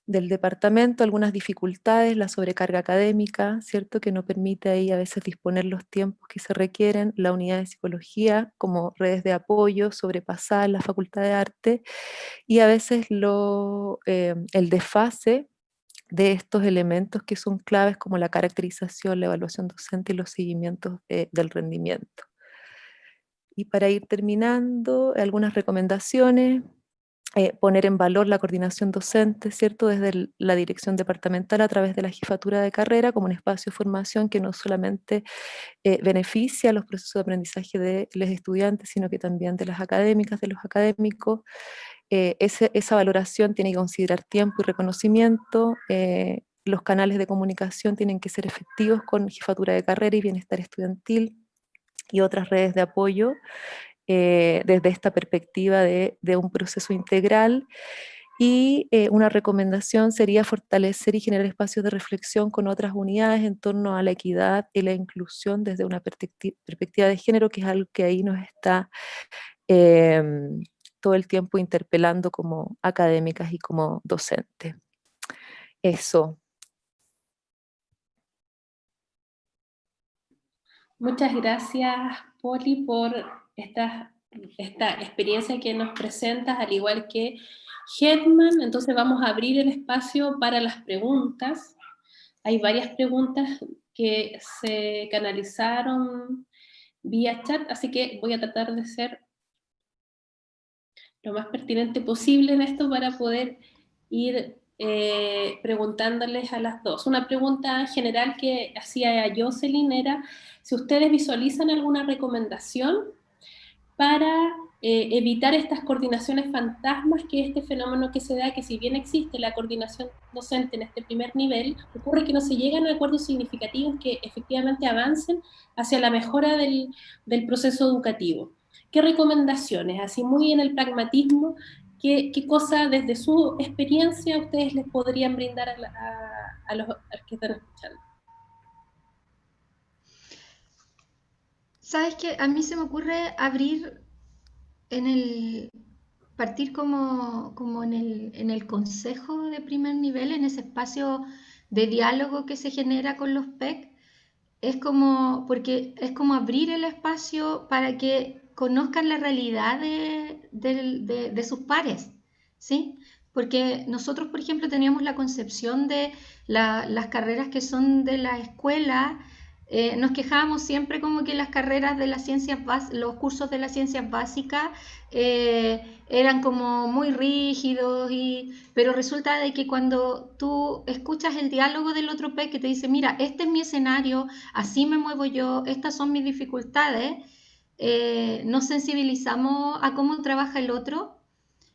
S4: del departamento, algunas dificultades, la sobrecarga académica, ¿cierto? Que no permite ahí a veces disponer los tiempos que se requieren, la unidad de psicología como redes de apoyo, sobrepasar la facultad de arte, y a veces el desfase de estos elementos que son claves como la caracterización, la evaluación docente y los seguimientos del rendimiento. Y para ir terminando, algunas recomendaciones. Poner en valor la coordinación docente, ¿cierto? Desde la dirección departamental a través de la jefatura de carrera como un espacio de formación que no solamente beneficia los procesos de aprendizaje de los estudiantes, sino que también de las académicas, de los académicos. Esa valoración tiene que considerar tiempo y reconocimiento. Los canales de comunicación tienen que ser efectivos con jefatura de carrera y bienestar estudiantil y otras redes de apoyo desde esta perspectiva de un proceso integral. Y una recomendación sería fortalecer y generar espacios de reflexión con otras unidades en torno a la equidad y la inclusión desde una perspectiva de género, que es algo que ahí nos está todo el tiempo interpelando como académicas y como docentes. Eso.
S1: Muchas gracias, Poli, por estas esta experiencia que nos presentas, al igual que Hetman. Entonces vamos a abrir el espacio para las preguntas. Hay varias preguntas que se canalizaron vía chat, así que voy a tratar de ser lo más pertinente posible en esto para poder ir preguntándoles a las dos. Una pregunta general que hacía Jocelyn era si ustedes visualizan alguna recomendación para evitar estas coordinaciones fantasmas, que este fenómeno que se da, que si bien existe la coordinación docente en este primer nivel, ocurre que no se llegan a acuerdos significativos que efectivamente avancen hacia la mejora del proceso educativo. ¿Qué recomendaciones, así muy en el pragmatismo, qué cosa desde su experiencia ustedes les podrían brindar a los que están escuchando?
S2: ¿Sabes qué? A mí se me ocurre partir como en el consejo de primer nivel, en ese espacio de diálogo que se genera con los PEC. Porque es como abrir el espacio para que conozcan la realidad de sus pares, ¿sí? Porque nosotros, por ejemplo, teníamos la concepción de las carreras que son de la escuela. Nos quejábamos siempre como que las carreras de las ciencias los cursos de las ciencias básicas eran como muy rígidos, pero resulta de que cuando tú escuchas el diálogo del otro pez que te dice, mira, este es mi escenario, así me muevo yo, estas son mis dificultades, nos sensibilizamos a cómo trabaja el otro.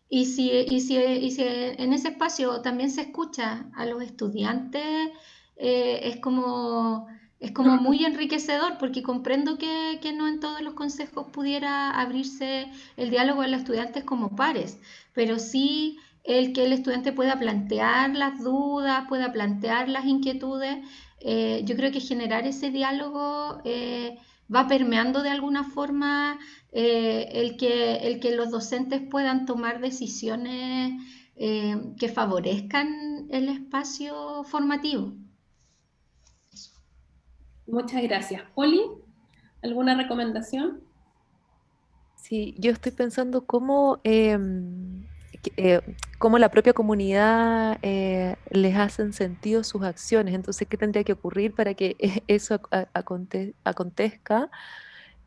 S2: Y si en ese espacio también se escucha a los estudiantes, es como muy enriquecedor, porque comprendo que no en todos los consejos pudiera abrirse el diálogo a los estudiantes como pares, pero sí el que el estudiante pueda plantear las dudas, pueda plantear las inquietudes. Yo creo que generar ese diálogo va permeando de alguna forma el que los docentes puedan tomar decisiones que favorezcan el espacio formativo.
S1: Muchas gracias. Poli, ¿alguna recomendación?
S4: Sí, yo estoy pensando cómo la propia comunidad les hacen sentido sus acciones. Entonces, ¿qué tendría que ocurrir para que eso acontezca?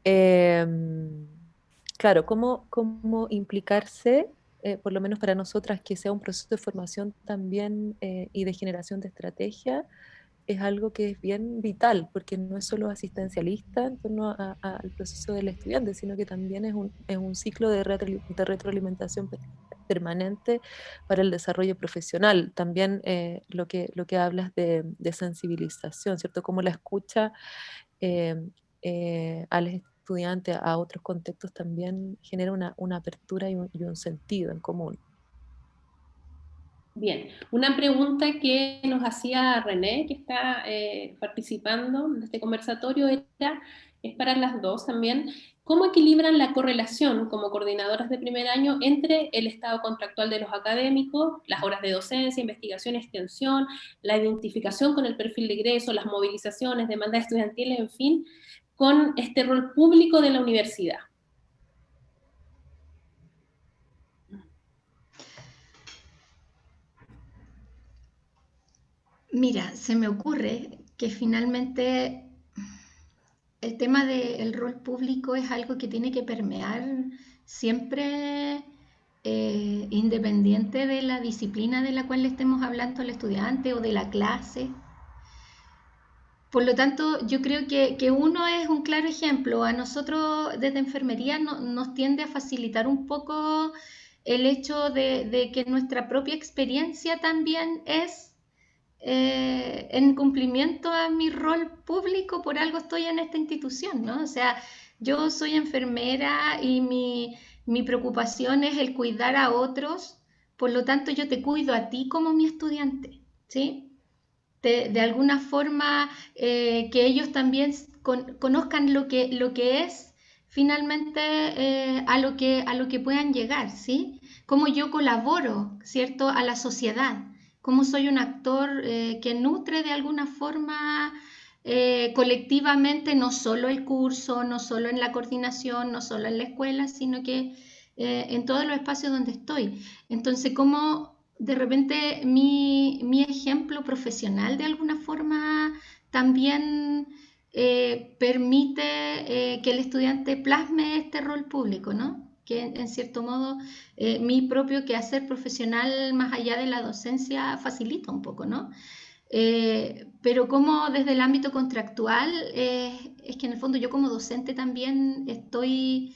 S4: Em, claro, cómo implicarse, por lo menos para nosotras, que sea un proceso de formación también y de generación de estrategia, es algo que es bien vital, porque no es solo asistencialista en torno al proceso del estudiante, sino que también es un ciclo de retroalimentación permanente para el desarrollo profesional. También lo que hablas de sensibilización, ¿cierto? Cómo la escucha eh, al estudiante a otros contextos también genera una apertura y un sentido en común.
S1: Bien, una pregunta que nos hacía René, que está participando en este conversatorio, es para las dos también. ¿Cómo equilibran la correlación como coordinadoras de primer año entre el estado contractual de los académicos, las horas de docencia, investigación y extensión, la identificación con el perfil de egreso, las movilizaciones, demandas estudiantiles, en fin, con este rol público de la universidad?
S2: Mira, se me ocurre que finalmente el tema del rol público es algo que tiene que permear siempre, independiente de la disciplina de la cual le estemos hablando al estudiante o de la clase. Por lo tanto, yo creo que uno es un claro ejemplo. A nosotros desde enfermería nos tiende a facilitar un poco el hecho de que nuestra propia experiencia también es en cumplimiento a mi rol público, por algo estoy en esta institución, ¿no? O sea, yo soy enfermera y mi preocupación es el cuidar a otros, por lo tanto yo te cuido a ti como mi estudiante, ¿sí? De alguna forma que ellos también conozcan lo que es finalmente a lo que puedan llegar, ¿sí? Cómo yo colaboro, ¿cierto?, a la sociedad, cómo soy un actor que nutre de alguna forma colectivamente, no solo el curso, no solo en la coordinación, no solo en la escuela, sino que en todos los espacios donde estoy. Entonces, ¿cómo de repente mi ejemplo profesional de alguna forma también permite que el estudiante plasme este rol público, ¿no? Que en cierto modo mi propio quehacer profesional más allá de la docencia facilita un poco, ¿no? Pero como desde el ámbito contractual, es que en el fondo yo como docente también estoy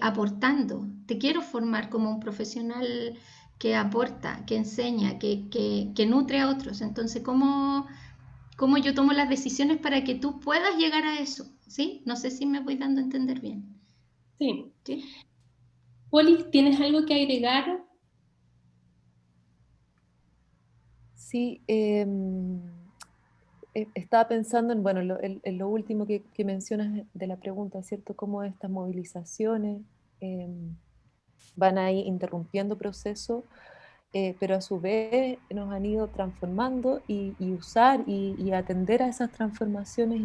S2: aportando. Te quiero formar como un profesional que aporta, que enseña, que nutre a otros. Entonces, ¿cómo yo tomo las decisiones para que tú puedas llegar a eso? ¿Sí? No sé si me voy dando a entender bien.
S1: Sí.
S2: ¿Sí?
S1: Poli, ¿tienes algo que agregar?
S4: Sí, estaba pensando en, bueno, en lo último que mencionas de la pregunta, ¿cierto? Cómo estas movilizaciones van ahí interrumpiendo procesos, pero a su vez nos han ido transformando y usar y atender a esas transformaciones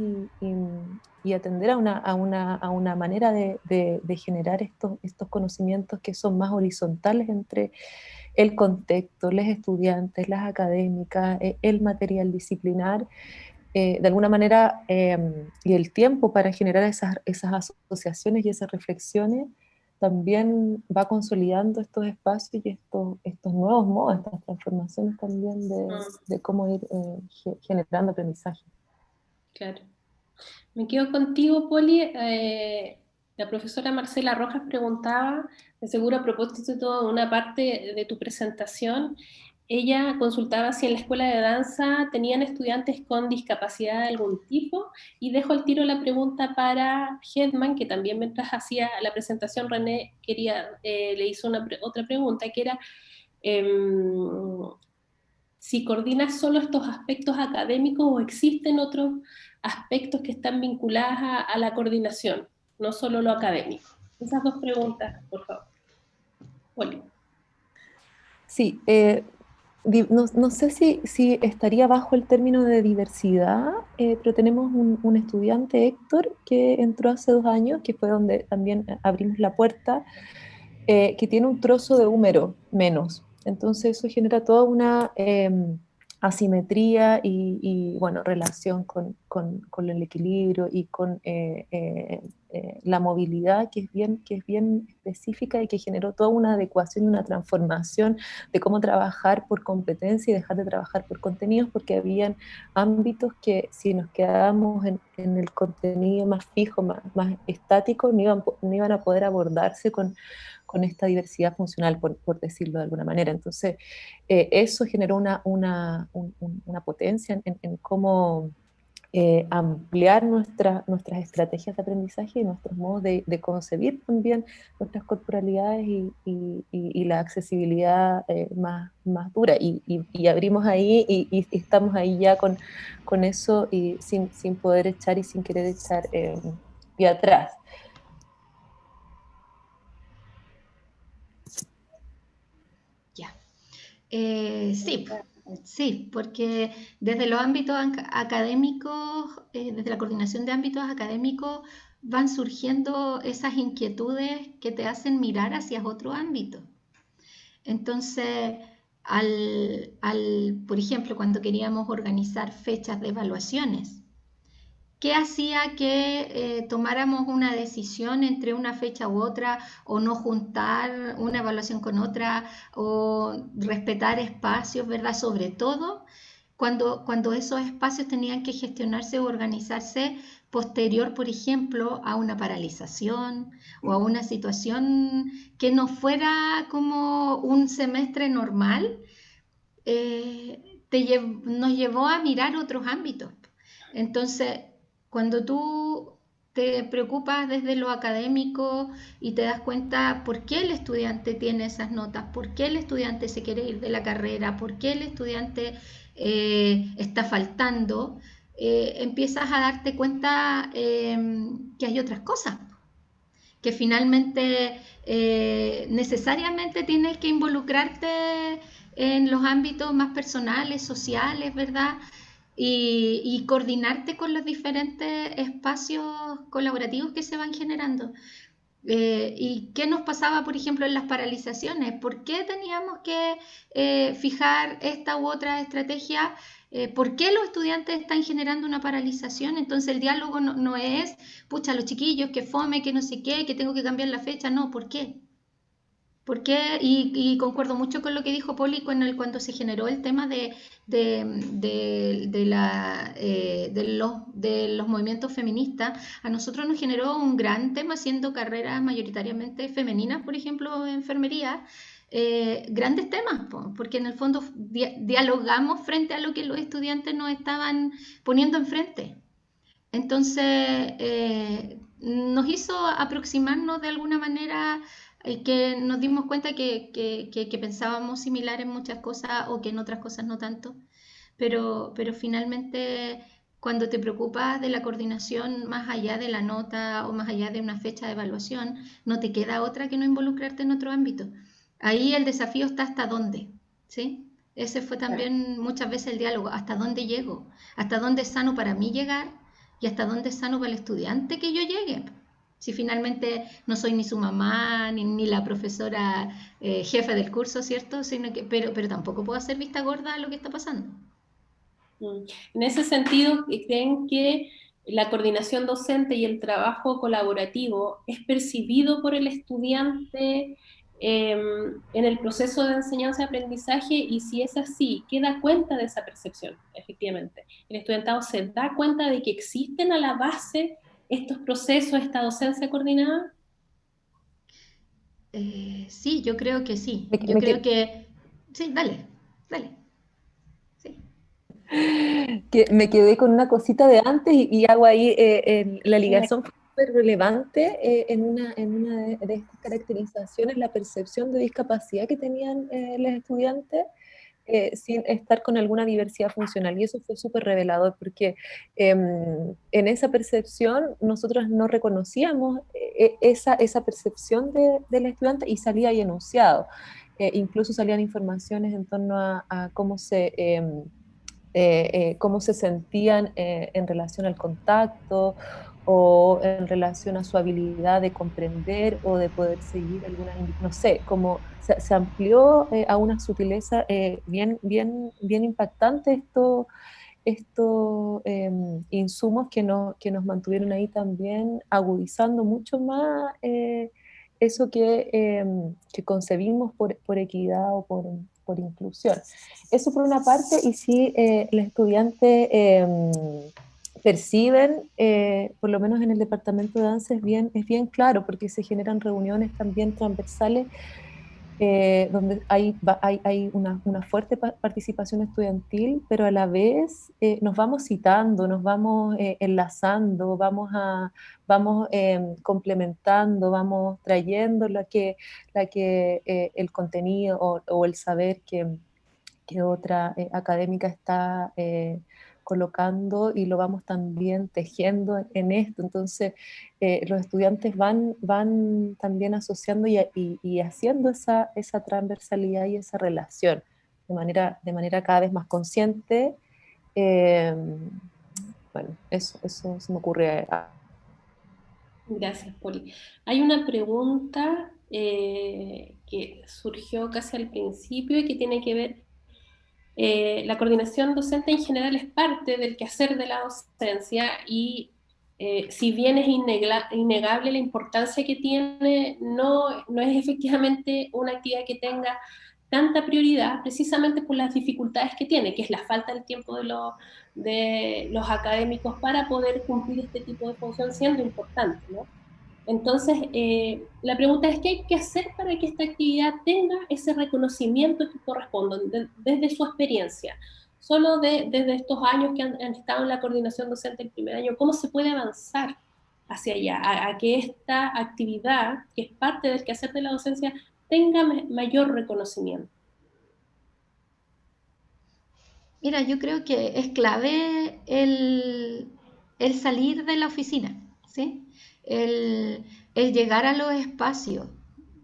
S4: y atender a una manera de generar estos conocimientos que son más horizontales entre el contexto, los estudiantes, las académicas, el material disciplinar, de alguna manera, y el tiempo para generar esas asociaciones y esas reflexiones, también va consolidando estos espacios y estos nuevos modos, estas transformaciones también de cómo ir generando aprendizaje.
S1: Claro. Me quedo contigo, Poli. La profesora Marcela Rojas preguntaba, de seguro a propósito de toda una parte de tu presentación, ella consultaba si en la escuela de danza tenían estudiantes con discapacidad de algún tipo, y dejo al tiro la pregunta para Hedman, que también mientras hacía la presentación René le hizo otra pregunta, que era si coordinas solo estos aspectos académicos o existen otros aspectos que están vinculados a la coordinación, no solo lo académico. Esas dos preguntas, por favor. Poli.
S4: Sí, no sé si estaría bajo el término de diversidad, pero tenemos un estudiante, Héctor, que entró hace 2 años, que fue donde también abrimos la puerta, que tiene un trozo de húmero menos. Entonces eso genera toda una asimetría bueno, relación con el equilibrio y con la movilidad que es bien específica y que generó toda una adecuación y una transformación de cómo trabajar por competencia y dejar de trabajar por contenidos, porque habían ámbitos que si nos quedábamos en el contenido más fijo, más estático, no iban a poder abordarse con esta diversidad funcional, por decirlo de alguna manera. Entonces, eso generó una potencia en cómo ampliar nuestras estrategias de aprendizaje y nuestros modos de concebir también nuestras corporalidades y la accesibilidad más dura. Y abrimos ahí y estamos ahí ya con eso y sin poder echar y sin querer echar pie atrás.
S2: Ya. Sí, sí, porque desde los ámbitos académicos, desde la coordinación de ámbitos académicos, van surgiendo esas inquietudes que te hacen mirar hacia otro ámbito. Entonces, por ejemplo, cuando queríamos organizar fechas de evaluaciones, ¿qué hacía que tomáramos una decisión entre una fecha u otra, o no juntar una evaluación con otra, o respetar espacios, ¿verdad? Sobre todo cuando esos espacios tenían que gestionarse o organizarse posterior, por ejemplo, a una paralización o a una situación que no fuera como un semestre normal, nos llevó a mirar otros ámbitos. Entonces, cuando tú te preocupas desde lo académico y te das cuenta por qué el estudiante tiene esas notas, por qué el estudiante se quiere ir de la carrera, por qué el estudiante está faltando, empiezas a darte cuenta que hay otras cosas, que finalmente necesariamente tienes que involucrarte en los ámbitos más personales, sociales, ¿verdad? y coordinarte con los diferentes espacios colaborativos que se van generando. ¿Y qué nos pasaba, por ejemplo, en las paralizaciones? ¿Por qué teníamos que fijar esta u otra estrategia? ¿Por qué los estudiantes están generando una paralización? Entonces el diálogo no es, pucha, los chiquillos, que fome, que no sé qué, que tengo que cambiar la fecha. No, ¿por qué? ¿Por qué? Y concuerdo mucho con lo que dijo Poli cuando se generó el tema de los movimientos feministas. A nosotros nos generó un gran tema, siendo carreras mayoritariamente femeninas, por ejemplo, enfermería, grandes temas, porque en el fondo dialogamos frente a lo que los estudiantes nos estaban poniendo enfrente. Entonces, nos hizo aproximarnos de alguna manera, que nos dimos cuenta que pensábamos similar en muchas cosas o que en otras cosas no tanto, pero finalmente cuando te preocupas de la coordinación más allá de la nota o más allá de una fecha de evaluación, no te queda otra que no involucrarte en otro ámbito. Ahí el desafío está hasta dónde, ¿sí? Ese fue también muchas veces el diálogo, hasta dónde llego, hasta dónde es sano para mí llegar y hasta dónde es sano para el estudiante que yo llegue. Si finalmente no soy ni su mamá, ni la profesora jefe del curso, ¿cierto? Pero tampoco puedo hacer vista gorda a lo que está pasando.
S1: En ese sentido, ¿creen que la coordinación docente y el trabajo colaborativo es percibido por el estudiante en el proceso de enseñanza-aprendizaje? Y si es así, ¿qué da cuenta de esa percepción, efectivamente? ¿El estudiantado se da cuenta de que existen a la base estos procesos, esta docencia coordinada?
S2: Sí, yo creo que sí.
S4: Me,
S2: Yo
S4: me
S2: creo
S4: que-
S2: que... Sí, dale. Sí.
S4: que me quedé con una cosita de antes y hago ahí la ligación fue súper relevante en una de estas caracterizaciones, la percepción de discapacidad que tenían los estudiantes sin estar con alguna diversidad funcional. Y eso fue súper revelador porque en esa percepción nosotros no reconocíamos esa percepción del estudiante y salía ahí enunciado. Incluso salían informaciones en torno a cómo se sentían en relación al contacto o en relación a su habilidad de comprender o de poder seguir alguna, no sé, como se amplió a una sutileza bien impactante estos insumos que nos mantuvieron ahí también agudizando mucho más eso que concebimos por equidad o por inclusión. Eso por una parte, y sí, los estudiantes perciben, por lo menos en el departamento de danza es bien claro, porque se generan reuniones también transversales donde hay una fuerte participación estudiantil, pero a la vez nos vamos citando, nos vamos enlazando, vamos complementando, vamos trayendo el contenido o el saber que otra académica está colocando y lo vamos también tejiendo en esto. Entonces, los estudiantes van también asociando y haciendo esa transversalidad y esa relación de manera cada vez más consciente. Bueno, eso se me ocurre.
S1: Gracias, Poli. Hay una pregunta que surgió casi al principio y que tiene que ver, la coordinación docente en general es parte del quehacer de la docencia y si bien es innegable la importancia que tiene, no es efectivamente una actividad que tenga tanta prioridad precisamente por las dificultades que tiene, que es la falta del tiempo de los académicos para poder cumplir este tipo de función siendo importante, ¿no? Entonces, la pregunta es, ¿qué hay que hacer para que esta actividad tenga ese reconocimiento que corresponde desde su experiencia? Solo desde estos años que han estado en la coordinación docente el primer año, ¿cómo se puede avanzar hacia allá? A que esta actividad, que es parte del quehacer de la docencia, tenga mayor reconocimiento.
S2: Mira, yo creo que es clave el salir de la oficina, ¿sí? El llegar a los espacios,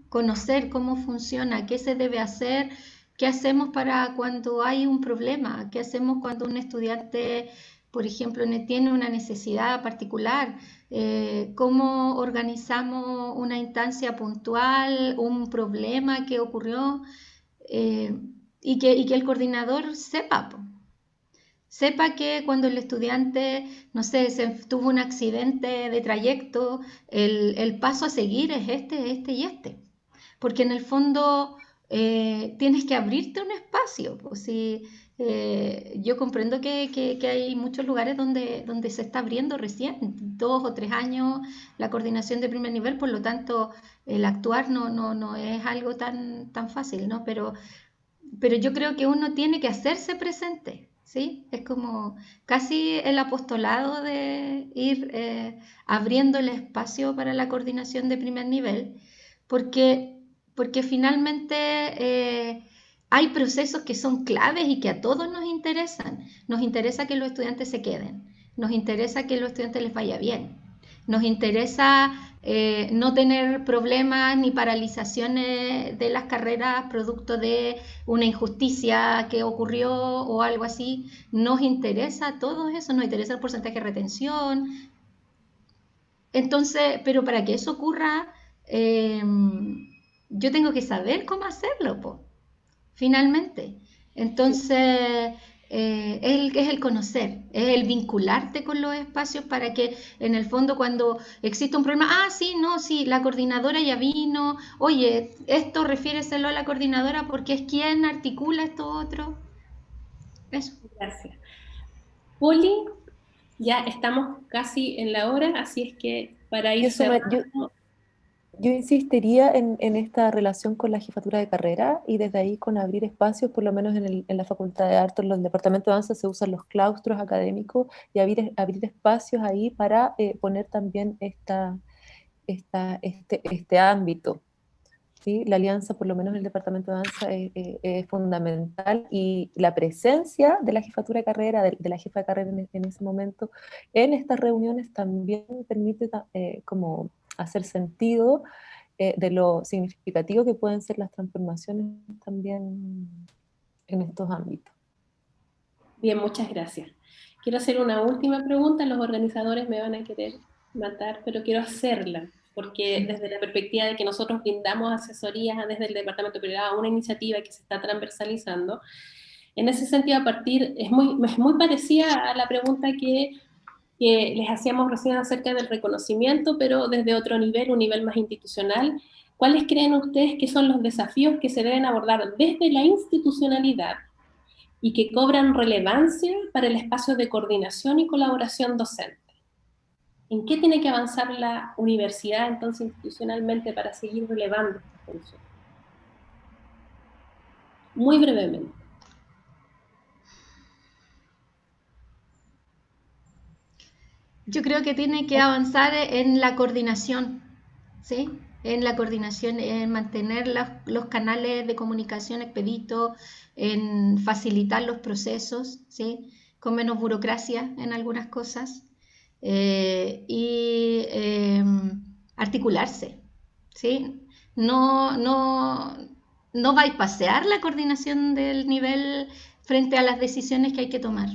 S2: conocer cómo funciona, qué se debe hacer, ¿Qué hacemos para cuando hay un problema? ¿Qué hacemos cuando un estudiante, por ejemplo, tiene una necesidad particular? ¿Cómo organizamos una instancia puntual, un problema que ocurrió? Y que el coordinador sepa, sepa que cuando el estudiante, no sé, tuvo un accidente de trayecto, el paso a seguir es este y este. Porque en el fondo tienes que abrirte un espacio. Pues, si, yo comprendo que hay muchos lugares donde se está abriendo recién, 2 o 3 años la coordinación de primer nivel, por lo tanto el actuar no es algo tan fácil, ¿no? Pero yo creo que uno tiene que hacerse presente, ¿sí? Es como casi el apostolado de ir abriendo el espacio para la coordinación de primer nivel, porque finalmente hay procesos que son claves y que a todos nos interesan. Nos interesa que los estudiantes se queden, nos interesa que a los estudiantes les vaya bien, nos interesa no tener problemas ni paralizaciones de las carreras producto de una injusticia que ocurrió o algo así. Nos interesa todo eso, nos interesa el porcentaje de retención. Entonces, pero para que eso ocurra, yo tengo que saber cómo hacerlo, po, finalmente. Entonces, es el conocer, es el vincularte con los espacios para que en el fondo cuando existe un problema, sí, la coordinadora ya vino, oye, esto refiéreselo a la coordinadora porque es quien articula esto otro. Eso.
S1: Gracias. Poli, ya estamos casi en la hora, así es que para ir cerrando...
S4: Yo insistiría en esta relación con la jefatura de carrera y desde ahí con abrir espacios, por lo menos en la Facultad de Arte, en los departamentos de danza se usan los claustros académicos y abrir espacios ahí para poner también este ámbito. ¿Sí? La alianza, por lo menos en el departamento de danza, es fundamental y la presencia de la jefatura de carrera, de la jefa de carrera en ese momento, en estas reuniones también permite como hacer sentido de lo significativo que pueden ser las transformaciones también en estos ámbitos.
S1: Bien, muchas gracias. Quiero hacer una última pregunta, los organizadores me van a querer matar, pero quiero hacerla, porque desde la perspectiva de que nosotros brindamos asesorías desde el Departamento Privado a una iniciativa que se está transversalizando, en ese sentido, es muy parecida a la pregunta que les hacíamos recién acerca del reconocimiento, pero desde otro nivel, un nivel más institucional. ¿Cuáles creen ustedes que son los desafíos que se deben abordar desde la institucionalidad y que cobran relevancia para el espacio de coordinación y colaboración docente? ¿En qué tiene que avanzar la universidad entonces institucionalmente para seguir relevando esta función? Muy brevemente.
S2: Yo creo que tiene que avanzar en la coordinación, ¿sí? En la coordinación, en mantener los canales de comunicación expeditos, en facilitar los procesos, ¿sí? Con menos burocracia en algunas cosas, y articularse, ¿sí? No bypassear la coordinación del nivel frente a las decisiones que hay que tomar,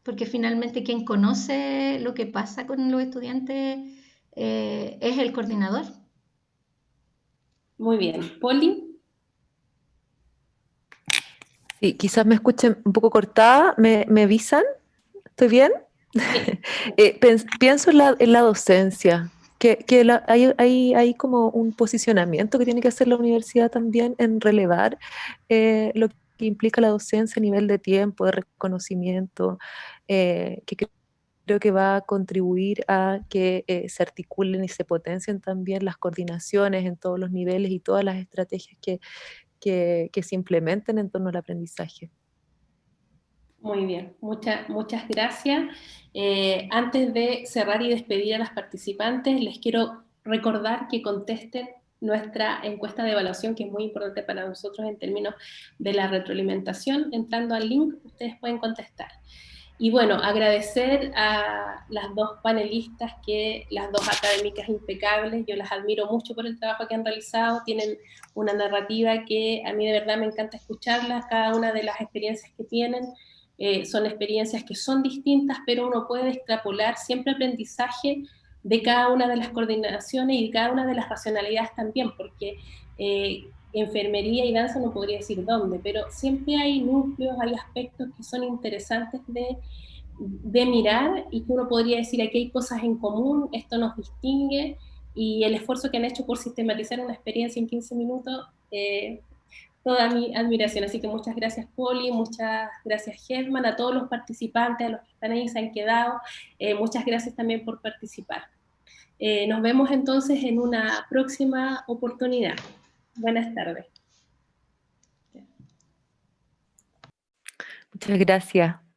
S2: porque finalmente quien conoce lo que pasa con los estudiantes es el coordinador.
S1: Muy bien. Poli.
S4: Sí, quizás me escuchen un poco cortada, ¿me avisan? ¿Estoy bien? Pienso en la docencia, que hay como un posicionamiento que tiene que hacer la universidad también en relevar lo que implica la docencia a nivel de tiempo, de reconocimiento, que creo que va a contribuir a que se articulen y se potencien también las coordinaciones en todos los niveles y todas las estrategias que se implementen en torno al aprendizaje.
S1: Muy bien, muchas gracias. Antes de cerrar y despedir a las participantes, les quiero recordar que contesten nuestra encuesta de evaluación, que es muy importante para nosotros en términos de la retroalimentación. Entrando al link, ustedes pueden contestar. Y bueno, agradecer a las dos panelistas, las dos académicas impecables, yo las admiro mucho por el trabajo que han realizado, tienen una narrativa que a mí de verdad me encanta escucharlas, cada una de las experiencias que tienen, son experiencias que son distintas, pero uno puede extrapolar siempre aprendizaje de cada una de las coordinaciones y de cada una de las racionalidades también, porque enfermería y danza no podría decir dónde, pero siempre hay núcleos, hay aspectos que son interesantes de mirar y que uno podría decir aquí hay cosas en común, esto nos distingue, y el esfuerzo que han hecho por sistematizar una experiencia en 15 minutos, toda mi admiración. Así que muchas gracias, Poli, muchas gracias, Germán, a todos los participantes, a los que están ahí, se han quedado, muchas gracias también por participar. Nos vemos entonces en una próxima oportunidad. Buenas tardes.
S4: Muchas gracias.